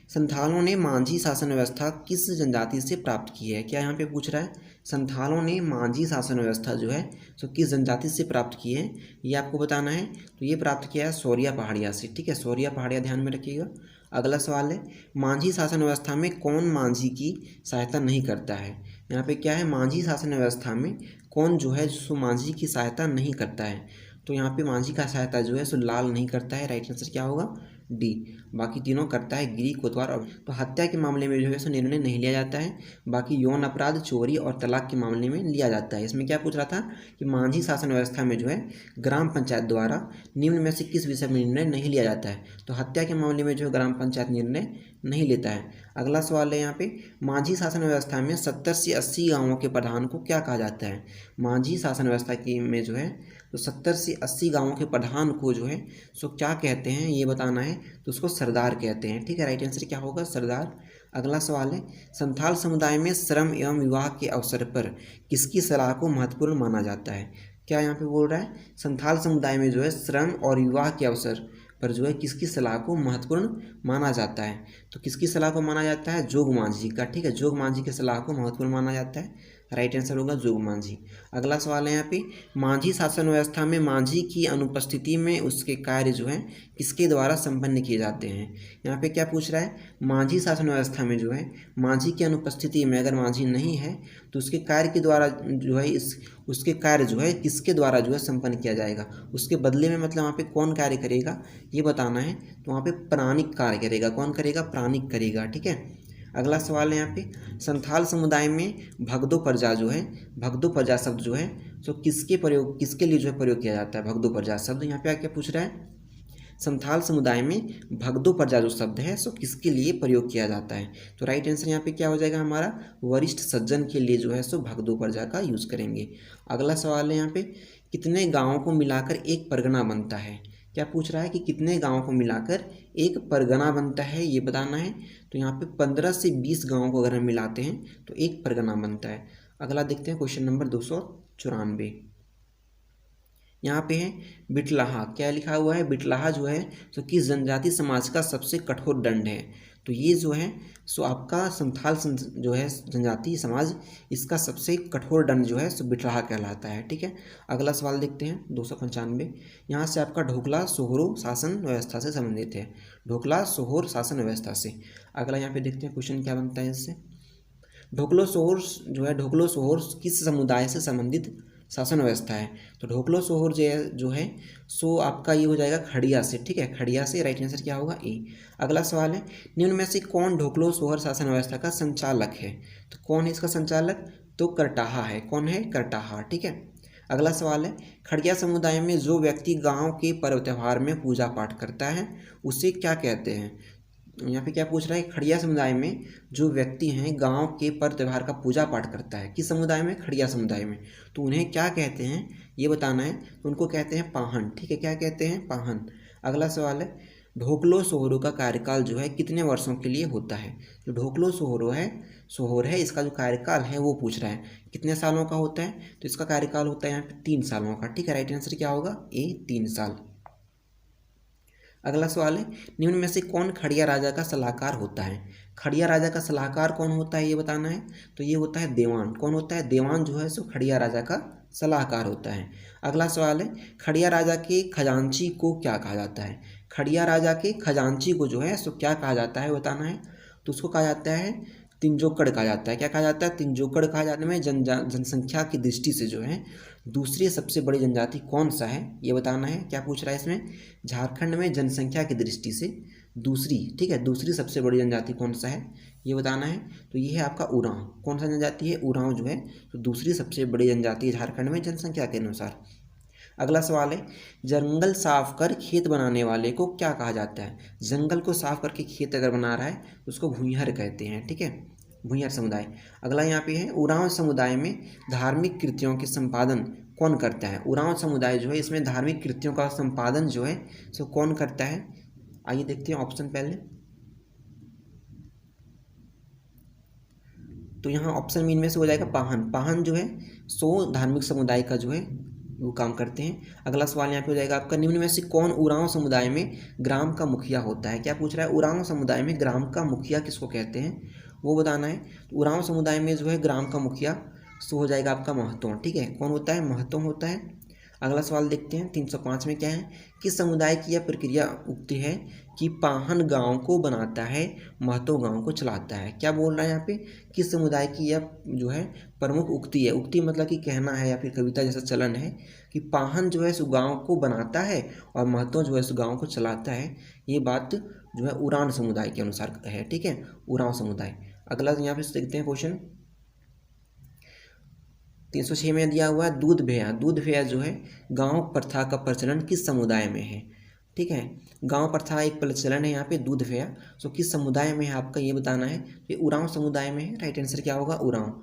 संथालों ने मांझी शासन व्यवस्था किस जनजाति से प्राप्त की है? क्या यहाँ पे पूछ रहा है, संथालों ने मांझी शासन व्यवस्था जो है सो किस जनजाति से प्राप्त की है, ये आपको बताना है। तो ये प्राप्त किया है सौरिया पहाड़िया से, ठीक है। सौरिया पहाड़िया ध्यान में रखिएगा। अगला सवाल है, मांझी शासन व्यवस्था में कौन मांझी की सहायता नहीं करता है? यहाँ पे क्या है, मांझी शासन व्यवस्था में कौन जो है सो मांझी की सहायता नहीं करता है? तो यहाँ पे मांझी का सहायता जो है सो लाल नहीं करता है। राइट आंसर क्या होगा, डी। बाकी तीनों करता है, गिरी, कोतवाल और। तो हत्या के मामले में जो है सो निर्णय नहीं लिया जाता है, बाकी यौन अपराध, चोरी और तलाक के मामले में लिया जाता है। इसमें क्या पूछ रहा था कि मांझी शासन व्यवस्था में जो है ग्राम पंचायत द्वारा निम्न में से किस विषय में निर्णय नहीं लिया जाता है? तो हत्या के मामले में जो है ग्राम पंचायत निर्णय नहीं लेता है। अगला सवाल है यहाँ पे, मांझी शासन व्यवस्था में 70 से 80 गाँवों के प्रधान को क्या कहा जाता है? मांझी शासन व्यवस्था की में जो है तो 70 से 80 गाँवों के प्रधान को जो है सो क्या कहते हैं ये बताना है। तो उसको सरदार कहते हैं, ठीक है। राइट आंसर क्या होगा, सरदार। अगला सवाल है, संथाल समुदाय में श्रम एवं विवाह के अवसर पर किसकी सलाह को महत्वपूर्ण माना जाता है? क्या यहाँ पे बोल रहा है, संथाल समुदाय में जो है श्रम और विवाह के अवसर पर जो है किसकी सलाह को महत्वपूर्ण माना जाता है? तो किसकी सलाह को माना जाता है, जोग मांझी का, ठीक है। जोग मांझी की सलाह को महत्वपूर्ण माना जाता है। राइट आंसर होगा जोग मांझी। अगला सवाल है यहाँ पे, मांझी शासन व्यवस्था में मांझी की अनुपस्थिति में उसके कार्य जो है किसके द्वारा संपन्न किए जाते हैं? यहाँ पे क्या पूछ रहा है, मांझी शासन व्यवस्था में जो है मांझी की अनुपस्थिति में अगर मांझी नहीं है तो उसके कार्य के द्वारा जो है उसके कार्य जो है किसके द्वारा जो है संपन्न किया जाएगा, उसके बदले में मतलब वहाँ पे कौन कार्य करेगा ये बताना है। तो वहाँ पे प्राणिक कार्य करेगा, कौन करेगा, प्राणिक करेगा, ठीक है। अगला सवाल है यहाँ पे, संथाल समुदाय में भगदो प्रजा जो है, भगदो प्रजा शब्द जो है तो किसके लिए जो है प्रयोग किया जाता है? भगदो प्रजा शब्द यहाँ पे क्या पूछ रहा है, संथाल समुदाय में भगदो प्रजा जो शब्द है सो किसके लिए प्रयोग किया जाता है? तो राइट आंसर यहाँ पे क्या हो जाएगा हमारा, वरिष्ठ सज्जन के लिए जो है सो भगदो प्रजा का यूज करेंगे। अगला सवाल है यहाँ पे, कितने गाँवों को मिलाकर एक परगना बनता है? क्या पूछ रहा है कि कितने गाँवों को मिलाकर एक परगना बनता है, ये बताना है। तो यहाँ पे 15 से 20 गाँवों को अगर हम मिलाते हैं तो एक परगना बनता है। अगला देखते हैं क्वेश्चन नंबर 294। यहाँ पे है बिटलाहा, क्या लिखा हुआ है, बिटलाहा जो है तो किस जनजाति समाज का सबसे कठोर दंड है? तो ये जो है सो आपका संथाल जो है जनजाति समाज, इसका सबसे कठोर दंड जो है सो बिटलाहा कहलाता है, ठीक है। अगला सवाल देखते हैं 295। यहाँ से आपका ढोकला सोहरो शासन व्यवस्था से संबंधित है, ढोकला सोहर शासन व्यवस्था से। अगला यहाँ पे देखते हैं क्वेश्चन क्या बनता है इससे। ढोकलो सोहर जो है, ढोकलो सोहर किस समुदाय से संबंधित शासन व्यवस्था है? तो ढोकलो सोहर जो है सो आपका ये हो जाएगा खड़िया से, ठीक है, खड़िया से। राइट आंसर क्या होगा, ए। अगला सवाल है, निम्न में से कौन ढोकलो सोहर शासन व्यवस्था का संचालक है? तो कौन है इसका संचालक? तो करटाहा है, कौन है, करटाहा, ठीक है। अगला सवाल है, खड़िया समुदाय में जो व्यक्ति गांव के पर्व त्यौहार में पूजा पाठ करता है उसे क्या कहते हैं? यहाँ पे क्या पूछ रहा है, खड़िया समुदाय में जो व्यक्ति हैं गांव के पर्व त्यौहार का पूजा पाठ करता है, किस समुदाय में, खड़िया समुदाय में, तो उन्हें क्या कहते हैं ये बताना है। तो उनको कहते हैं पाहन, ठीक है, क्या कहते हैं, पाहन। अगला सवाल है, ढोकलो सोहरो का कार्यकाल जो है कितने वर्षों के लिए होता है? जो ढोकलो सोहर है इसका जो कार्यकाल है वो पूछ रहा है कितने सालों का होता है? तो इसका कार्यकाल होता है यहाँ पे 3 सालों का, ठीक है। राइट आंसर क्या होगा, ए, 3 साल। अगला सवाल है, निम्न में से कौन खड़िया राजा का सलाहकार होता है? खड़िया राजा का सलाहकार कौन होता है ये बताना है। तो ये होता है देवान, कौन होता है, देवान जो है सो खड़िया राजा का सलाहकार होता है। अगला सवाल है, खड़िया राजा के खजांची को क्या कहा जाता है? खड़िया राजा के खजांची को जो है सो क्या कहा जाता है बताना है। तो उसको कहा जाता है तिंजोकड़ कहा जाता है, क्या कहा जाता है, तिंजोकड़ कहा जाता है। जनसंख्या की दृष्टि से जो है दूसरी सबसे बड़ी जनजाति कौन सा है ये बताना है। क्या पूछ रहा है इसमें, झारखंड में जनसंख्या की दृष्टि से दूसरी, ठीक है, दूसरी सबसे बड़ी जनजाति कौन सा है ये बताना है। तो ये है आपका उरांव, कौन सा जनजाति है, उरांव जो है तो दूसरी सबसे बड़ी जनजाति है झारखंड में जनसंख्या के अनुसार। अगला सवाल है, जंगल साफ कर खेत बनाने वाले को क्या कहा जाता है? जंगल को साफ करके खेत अगर बना रहा है तो उसको भूमिहर कहते हैं, ठीक है, भूमिहर समुदाय। अगला यहाँ पे है, उरांव समुदाय में धार्मिक कृतियों के संपादन कौन करता है? उरांव समुदाय जो है इसमें धार्मिक कृतियों का संपादन जो है सो कौन करता है? आइए देखते हैं ऑप्शन पहले। तो यहाँ ऑप्शन में इनमें से हो जाएगा पाहन। पाहन जो है सो धार्मिक समुदाय का जो है वो काम करते हैं। अगला सवाल यहाँ पे हो जाएगा आपका, निम्न में से कौन उरांव समुदाय में ग्राम का मुखिया होता है? क्या पूछ रहा है? उरांव समुदाय में ग्राम का मुखिया किसको कहते हैं वो बताना है। तो उरांव समुदाय में जो है ग्राम का मुखिया सो हो जाएगा आपका महतो, ठीक है। कौन होता है? महतो होता है। अगला सवाल देखते हैं 305 में क्या है, किस समुदाय की यह प्रक्रिया उक्ति है कि पाहन गांव को बनाता है, महतो गांव को चलाता है? क्या बोल रहा है यहाँ पे? किस समुदाय की यह जो है प्रमुख उक्ति है? उक्ति मतलब कि कहना है या फिर कविता जैसा चलन है कि पाहन जो है सो गांव को बनाता है और महतो जो है सो गांव को चलाता है। ये बात जो है उरांव समुदाय के अनुसार है, ठीक है, उरांव समुदाय। अगला यहाँ पे देखते हैं क्वेश्चन 306 में दिया हुआ है, दूध भेया। दूध भेया जो है गांव प्रथा का प्रचलन किस समुदाय में है? ठीक है, गांव प्रथा एक प्रचलन है यहाँ पे दूध भेया। सो किस समुदाय में है आपका ये बताना है। ये उरांव समुदाय में है, राइट आंसर क्या होगा? उरांव।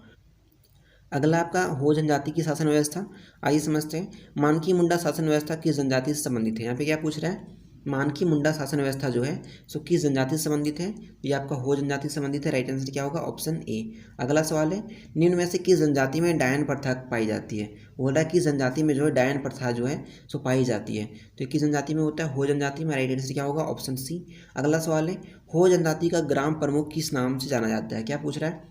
अगला आपका हो जनजाति की शासन व्यवस्था। आइए समझते हैं, मानकी मुंडा शासन व्यवस्था किस जनजाति से संबंधित है? यहाँ पे क्या पूछ रहा है? मानकी मुंडा शासन व्यवस्था जो है सो किस जनजाति से संबंधित है? ये आपका हो जनजाति से संबंधित है, राइट आंसर क्या होगा? Option A. अगला सवाल है, निम्न में से किस जनजाति में डायन प्रथा पाई जाती है? बोल रहा है किस जनजाति में जो है डायन प्रथा जो है सो पाई जाती है। तो किस जनजाति में होता है? हो जनजाति में, राइट आंसर क्या होगा? Option C. अगला सवाल है, हो जनजाति का ग्राम प्रमुख किस नाम से जाना जाता है? क्या पूछ रहा है?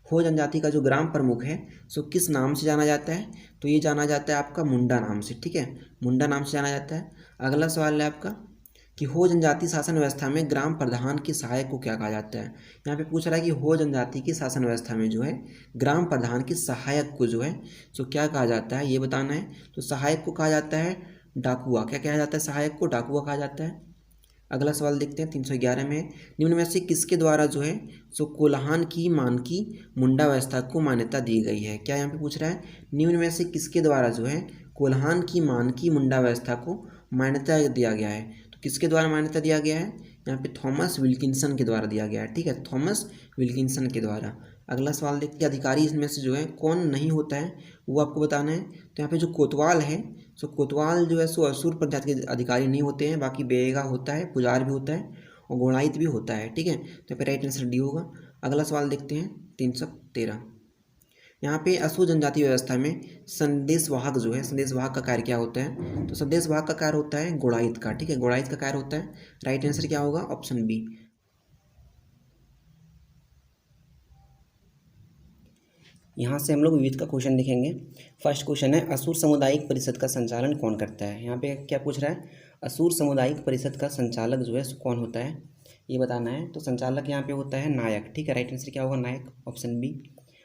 हो जनजाति का जो ग्राम प्रमुख है सो किस नाम से जाना जाता है? तो ये जाना जाता है आपका मुंडा नाम से, ठीक है, मुंडा नाम से जाना जाता है। अगला सवाल है आपका कि हो जनजाति शासन व्यवस्था में ग्राम प्रधान के सहायक को क्या कहा जाता है? यहाँ पे पूछ रहा है कि हो जनजाति की शासन व्यवस्था में जो है ग्राम प्रधान के सहायक को जो है सो क्या कहा जाता है ये बताना है। तो सहायक को कहा जाता है डाकुआ। क्या कहा जाता है? सहायक को डाकुआ कहा जाता है। अगला सवाल देखते हैं 311 में, निम्न में से किसके द्वारा जो है सो कोल्हान की मानकी मुंडा व्यवस्था को मान्यता दी गई है? क्या यहाँ पे पूछ रहा है? निम्न में से किसके द्वारा जो है कोल्हान की मानकी मुंडा व्यवस्था को मान्यता दिया गया है? तो किसके द्वारा मान्यता दिया गया है? यहाँ पे थॉमस विल्किंसन के द्वारा दिया गया है, ठीक है, थॉमस विल्किंसन के द्वारा। अगला सवाल देखते हैं, अधिकारी इसमें से जो है कौन नहीं होता है वो आपको बताना है। तो यहाँ पे जो कोतवाल है सो कोतवाल जो है सो असुर प्रजाति के अधिकारी नहीं होते हैं, बाकी बेगा होता है, पुजार भी होता है और गोणाइत भी होता है, ठीक है। तो फिर राइट आंसर डी होगा। अगला सवाल देखते हैं 313। यहाँ पे असुर जनजाति व्यवस्था में संदेशवाहक जो है, संदेशवाहक का कार्य क्या होता है? तो संदेशवाहक का कार्य होता है गोणाइत का, ठीक है, गोणाइत का कार्य होता है। राइट आंसर क्या होगा? Option B. यहाँ से हम लोग विविध का क्वेश्चन देखेंगे। फर्स्ट क्वेश्चन है, असुर सामुदायिक परिषद का संचालन कौन करता है? यहाँ पे क्या पूछ रहा है? असुर सामुदायिक परिषद का संचालक जो है कौन होता है ये बताना है। तो संचालक यहाँ पे होता है नायक, ठीक है, राइट आंसर क्या होगा? नायक, ऑप्शन बी।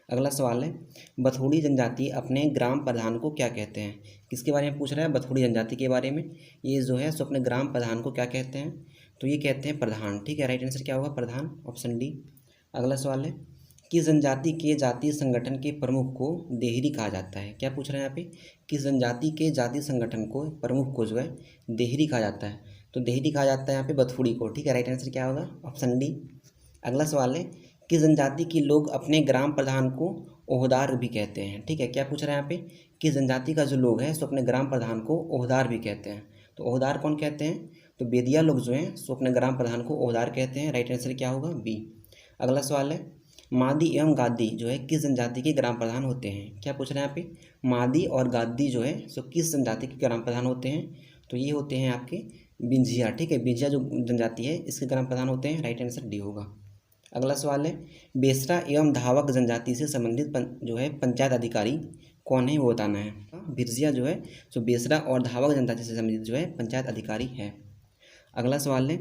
अगला सवाल है, बथोड़ी जनजाति अपने ग्राम प्रधान को क्या कहते हैं? किसके बारे में पूछ रहा है? बथोड़ी जनजाति के बारे में। ये जो है सो अपने ग्राम प्रधान को क्या कहते हैं? तो ये कहते हैं प्रधान, ठीक है, राइट आंसर क्या होगा? प्रधान, ऑप्शन डी। अगला सवाल है, किस जनजाति के जातीय संगठन के प्रमुख को देहरी कहा जाता है? क्या पूछ रहे हैं यहाँ पे? किस जनजाति के जातीय संगठन को प्रमुख को जो है देहरी कहा जाता है? तो देहरी कहा जाता है यहाँ पे बथुड़ी को, ठीक है, राइट आंसर क्या होगा? Option D. अगला सवाल है, किस जनजाति के लोग अपने ग्राम प्रधान को ओहदार भी कहते हैं? ठीक है, क्या पूछ रहे हैं यहाँ पे? किस जनजाति का जो लोग है सो अपने ग्राम प्रधान को ओहदार भी कहते हैं? तो ओहदार कौन कहते हैं? तो बेदिया लोग जो हैं सो अपने ग्राम प्रधान को ओहदार कहते हैं, राइट आंसर क्या होगा? बी। अगला सवाल है, मादी एवं गादी जो है किस जनजाति के ग्राम प्रधान होते हैं? क्या पूछ रहे हैं यहाँ पे? मादी और गादी जो है सो किस जनजाति के ग्राम प्रधान होते हैं? तो ये होते हैं आपके बिंझिया, ठीक है, बिंझिया जो जनजाति है इसके ग्राम प्रधान होते हैं, राइट आंसर डी होगा। अगला सवाल है, बेसरा एवं धावक जनजाति से संबंधित जो है पंचायत अधिकारी कौन है वो बताना है। बिरजिया जो है सो बेसरा और धावक जनजाति से संबंधित जो है पंचायत अधिकारी है। अगला सवाल है,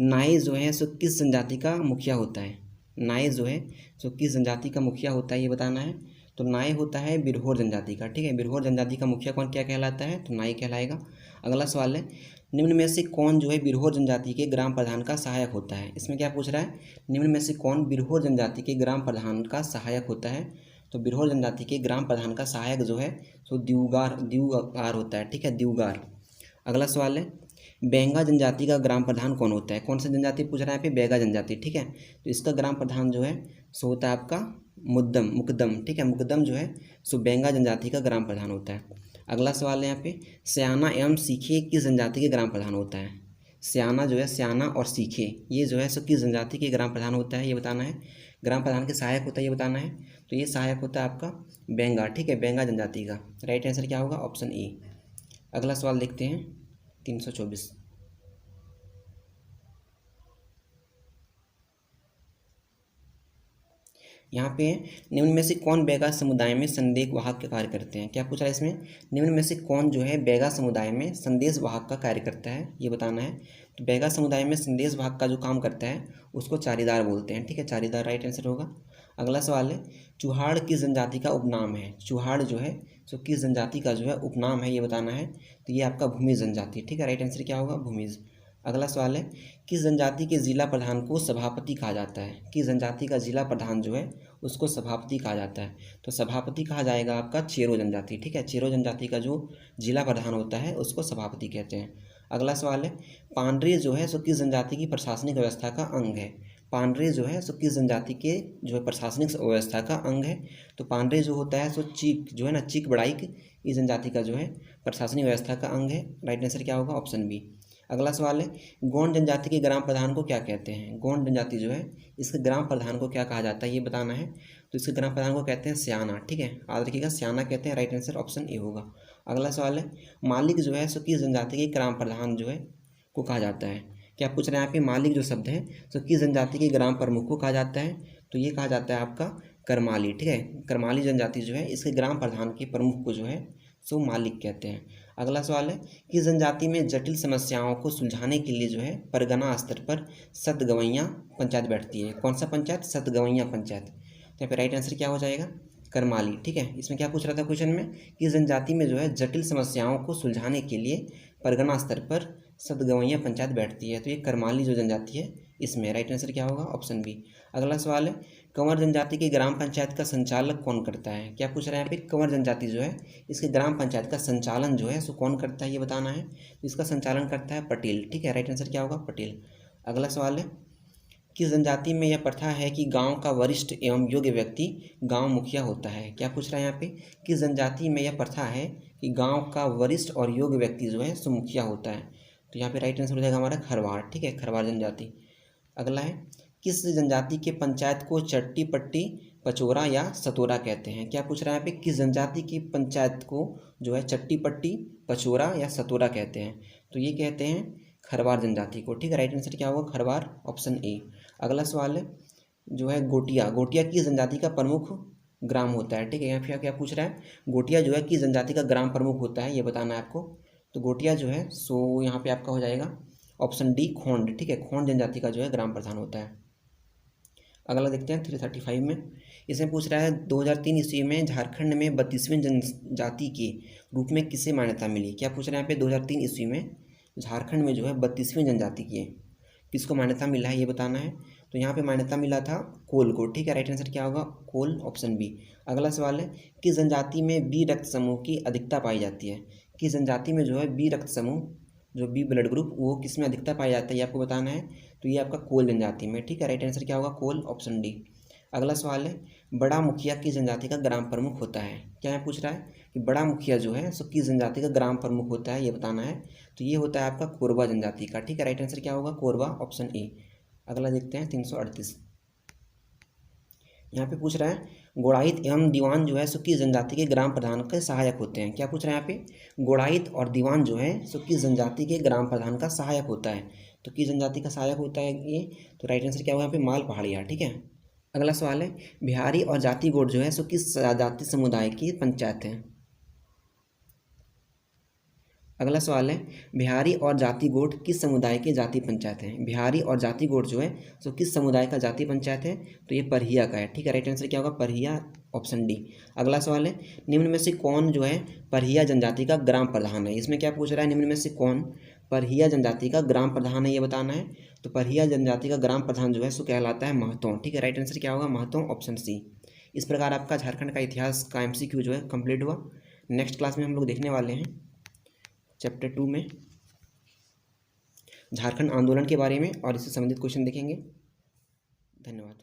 नाई जो है सो किस जनजाति का मुखिया होता है? नाई जो है सो किस जनजाति का मुखिया होता है ये बताना है। तो नाई होता है बिरहोर जनजाति का, ठीक है, बिरहोर जनजाति का मुखिया कौन क्या कहलाता है? तो नाई कहलाएगा। अगला सवाल है, निम्न में से कौन जो है बिरहोर जनजाति के ग्राम प्रधान का सहायक होता है? इसमें क्या पूछ रहा है? निम्न में से कौन बिरहोर जनजाति के ग्राम प्रधान का सहायक होता है? तो बिरहोर जनजाति के ग्राम प्रधान का सहायक जो है सो द्यूगार होता है, ठीक है, द्यूगार। अगला सवाल है, बेंगा जनजाति का ग्राम प्रधान कौन होता है? कौन सा जनजाति पूछ रहा है यहाँ पे? बेंगा जनजाति, ठीक है। तो इसका ग्राम प्रधान जो है सो होता है आपका मुकदम, ठीक है, मुकदम जो है सो बेंगा जनजाति का ग्राम प्रधान होता है। अगला सवाल है यहाँ पे, स्याना एवं सीखे किस जनजाति के ग्राम प्रधान होता है? स्याना जो है, स्याना और सीखे ये जो है सो किस जनजाति के ग्राम प्रधान होता है ये बताना है। ग्राम प्रधान के सहायक होता है ये बताना है। तो ये सहायक होता है आपका बेंगा, ठीक है, बेंगा जनजाति का। राइट आंसर क्या होगा? Option A. अगला सवाल देखते हैं 324। यहाँ पे निम्न में से कौन बेगा समुदाय में संदेश वाहक का कार्य करते हैं? क्या पूछ रहा है इसमें? निम्न में से कौन जो है बेगा समुदाय में संदेश वाहक का कार्य करता है ये बताना है। तो बेगा समुदाय में संदेश वाहक का जो काम करता है उसको चारीदार बोलते हैं, ठीक है, चारीदार राइट आंसर होगा। अगला सवाल है, चूहाड़ किस जनजाति का उपनाम है? चूहाड़ जो है सो किस जनजाति का जो है उपनाम है ये बताना है। तो ये आपका भूमिज जनजाति, ठीक है, राइट आंसर क्या होगा? भूमिज। अगला सवाल है, किस जनजाति के जिला प्रधान को सभापति कहा जाता है? किस जनजाति का जिला प्रधान जो है उसको सभापति कहा जाता है? तो सभापति कहा जाएगा आपका चेरो जनजाति, ठीक है, चेरो जनजाति का जो जिला प्रधान होता है उसको सभापति कहते हैं। अगला सवाल है, पांडरे जो है सो किस जनजाति की प्रशासनिक व्यवस्था का अंग है? पांडरे जो है सो किस जनजाति के जो है प्रशासनिक व्यवस्था का अंग है? तो पांडरे जो होता है सो चीक जो है ना, चीक बड़ाइक इस जनजाति का जो है प्रशासनिक व्यवस्था का अंग है। राइट आंसर क्या होगा? Option B. अगला सवाल है, गोंड जनजाति के ग्राम प्रधान को क्या कहते हैं? गोंड जनजाति जो है इसके ग्राम प्रधान को क्या कहा जाता है ये बताना है। तो इसके ग्राम प्रधान को कहते हैं स्याना, ठीक है, याद रखिएगा स्याना कहते हैं। राइट आंसर ऑप्शन ए होगा। अगला सवाल है, मालिक जो है सो किस जनजाति के ग्राम प्रधान जो है को कहा जाता है? क्या पूछ रहे हैं यहाँ पे? मालिक जो शब्द है तो किस जनजाति के ग्राम प्रमुख को कहा जाता है? तो ये कहा जाता है आपका करमाली, ठीक है, करमाली जनजाति जो है इसके ग्राम प्रधान के प्रमुख को जो है सो मालिक कहते हैं। अगला सवाल है, किस जनजाति में जटिल समस्याओं को सुलझाने के लिए जो है परगना स्तर पर सतगवैया पंचायत बैठती है? कौन सा पंचायत? सतगवैया पंचायत। तो यहाँ पे राइट आंसर क्या हो जाएगा? करमाली, ठीक है। इसमें क्या पूछ रहा था क्वेश्चन में? किस जनजाति में जो है जटिल समस्याओं को सुलझाने के लिए परगना स्तर पर सतगवैया पंचायत बैठती है? तो ये करमाली जो जनजाति है इसमें। राइट आंसर क्या होगा? Option B. अगला सवाल है, कंवर जनजाति की ग्राम पंचायत का संचालक कौन करता है? क्या पूछ रहे हैं यहाँ पे? कंवर जनजाति जो है इसके ग्राम पंचायत का संचालन जो है सो कौन करता है ये बताना है। तो इसका संचालन करता है पटेल, ठीक है, राइट आंसर क्या होगा? पटेल। अगला सवाल है, किस जनजाति में यह प्रथा है कि गांव का वरिष्ठ एवं योग्य व्यक्ति गांव मुखिया होता है? क्या पूछ रहा है यहाँ पे? किस जनजाति में यह प्रथा है कि गांव का वरिष्ठ और योग्य व्यक्ति जो है सो मुखिया होता है? तो यहाँ पे राइट आंसर हो जाएगा हमारा खरवाड़, ठीक है, खरवाड़ जनजाति। अगला है, किस जनजाति के पंचायत को चट्टी पट्टी पचोरा या सतोरा कहते हैं? क्या पूछ रहा है यहाँ पे? किस जनजाति की पंचायत को जो है चट्टी पट्टी पचोरा या सतोरा कहते हैं? तो ये कहते हैं खरवार जनजाति को, ठीक है, राइट आंसर क्या होगा? Kharwar, option A. अगला सवाल है जो है गोटिया, गोटिया किस जनजाति का प्रमुख ग्राम होता है? ठीक है, यहाँ पे क्या पूछ रहा है? गोटिया जो है किस जनजाति का ग्राम प्रमुख होता है ये बताना है आपको। तो गोटिया जो है सो यहाँ पे आपका हो जाएगा ऑप्शन डी खोंड, ठीक है, खोंड जनजाति का जो है ग्राम प्रधान होता है। अगला देखते हैं 335 में। इसमें पूछ रहा है 2003 ईस्वी में झारखंड में 32वें जनजाति के रूप में किसे मान्यता मिली? क्या पूछ रहे हैं यहाँ पे? 2003 ईस्वी में झारखंड में जो है 32वें जनजाति की किसको मान्यता मिला है ये बताना है। तो यहाँ पे मान्यता मिला था कोल को, ठीक है, राइट आंसर क्या होगा? कोल, ऑप्शन बी। अगला सवाल है, किस जनजाति में बी रक्त समूह की अधिकता पाई जाती है? किस जनजाति में जो है बी रक्त समूह जो बी ब्लड ग्रुप वो किस में अधिकता पाया जाता है ये आपको बताना है। तो ये आपका कोल जनजाति में, ठीक है, राइट आंसर क्या होगा? कोल, ऑप्शन डी। अगला सवाल है, बड़ा मुखिया किस जनजाति का ग्राम प्रमुख होता है? क्या मैं पूछ रहा है कि बड़ा मुखिया जो है सो किस जनजाति का ग्राम प्रमुख होता है ये बताना है। तो ये होता है आपका कोरबा जनजाति का, ठीक है, राइट आंसर क्या होगा? Korba, option A. अगला देखते हैं 338। यहाँ पे पूछ रहा है गोड़ाइत एवं दीवान जो है सो किस जनजाति के ग्राम प्रधान के सहायक होते हैं? क्या पूछ रहे हैं यहाँ पे? गोड़ाइत और दीवान जो है सो किस जनजाति के ग्राम प्रधान का सहायक होता है? तो किस जनजाति का सहायक होता है ये? तो राइट आंसर क्या होगा यहाँ पे? माल पहाड़िया, ठीक है। अगला सवाल है, बिहारी और जाति गोट जो है सो किस जाति समुदाय की पंचायत है? अगला सवाल है, बिहारी और जाति गोट किस समुदाय के जाति पंचायत है? बिहारी और जाति गोट जो है सो किस समुदाय का जाति पंचायत है? तो ये परहिया का है, ठीक है, राइट आंसर क्या होगा? Parhiya, option D. अगला सवाल है, निम्न में से कौन जो है परहिया जनजाति का ग्राम प्रधान है? इसमें क्या पूछ रहा है? निम्न में से कौन परहिया जनजाति का ग्राम प्रधान है ये बताना है। तो परहिया जनजाति का ग्राम प्रधान जो है सो कहलाता है महतो, ठीक है, राइट आंसर क्या होगा? Mahto, option C. इस प्रकार आपका झारखंड का इतिहास का MCQ जो है कंप्लीट हुआ। नेक्स्ट क्लास में हम लोग देखने वाले हैं चैप्टर 2 में झारखंड आंदोलन के बारे में और इससे संबंधित क्वेश्चन देखेंगे। धन्यवाद।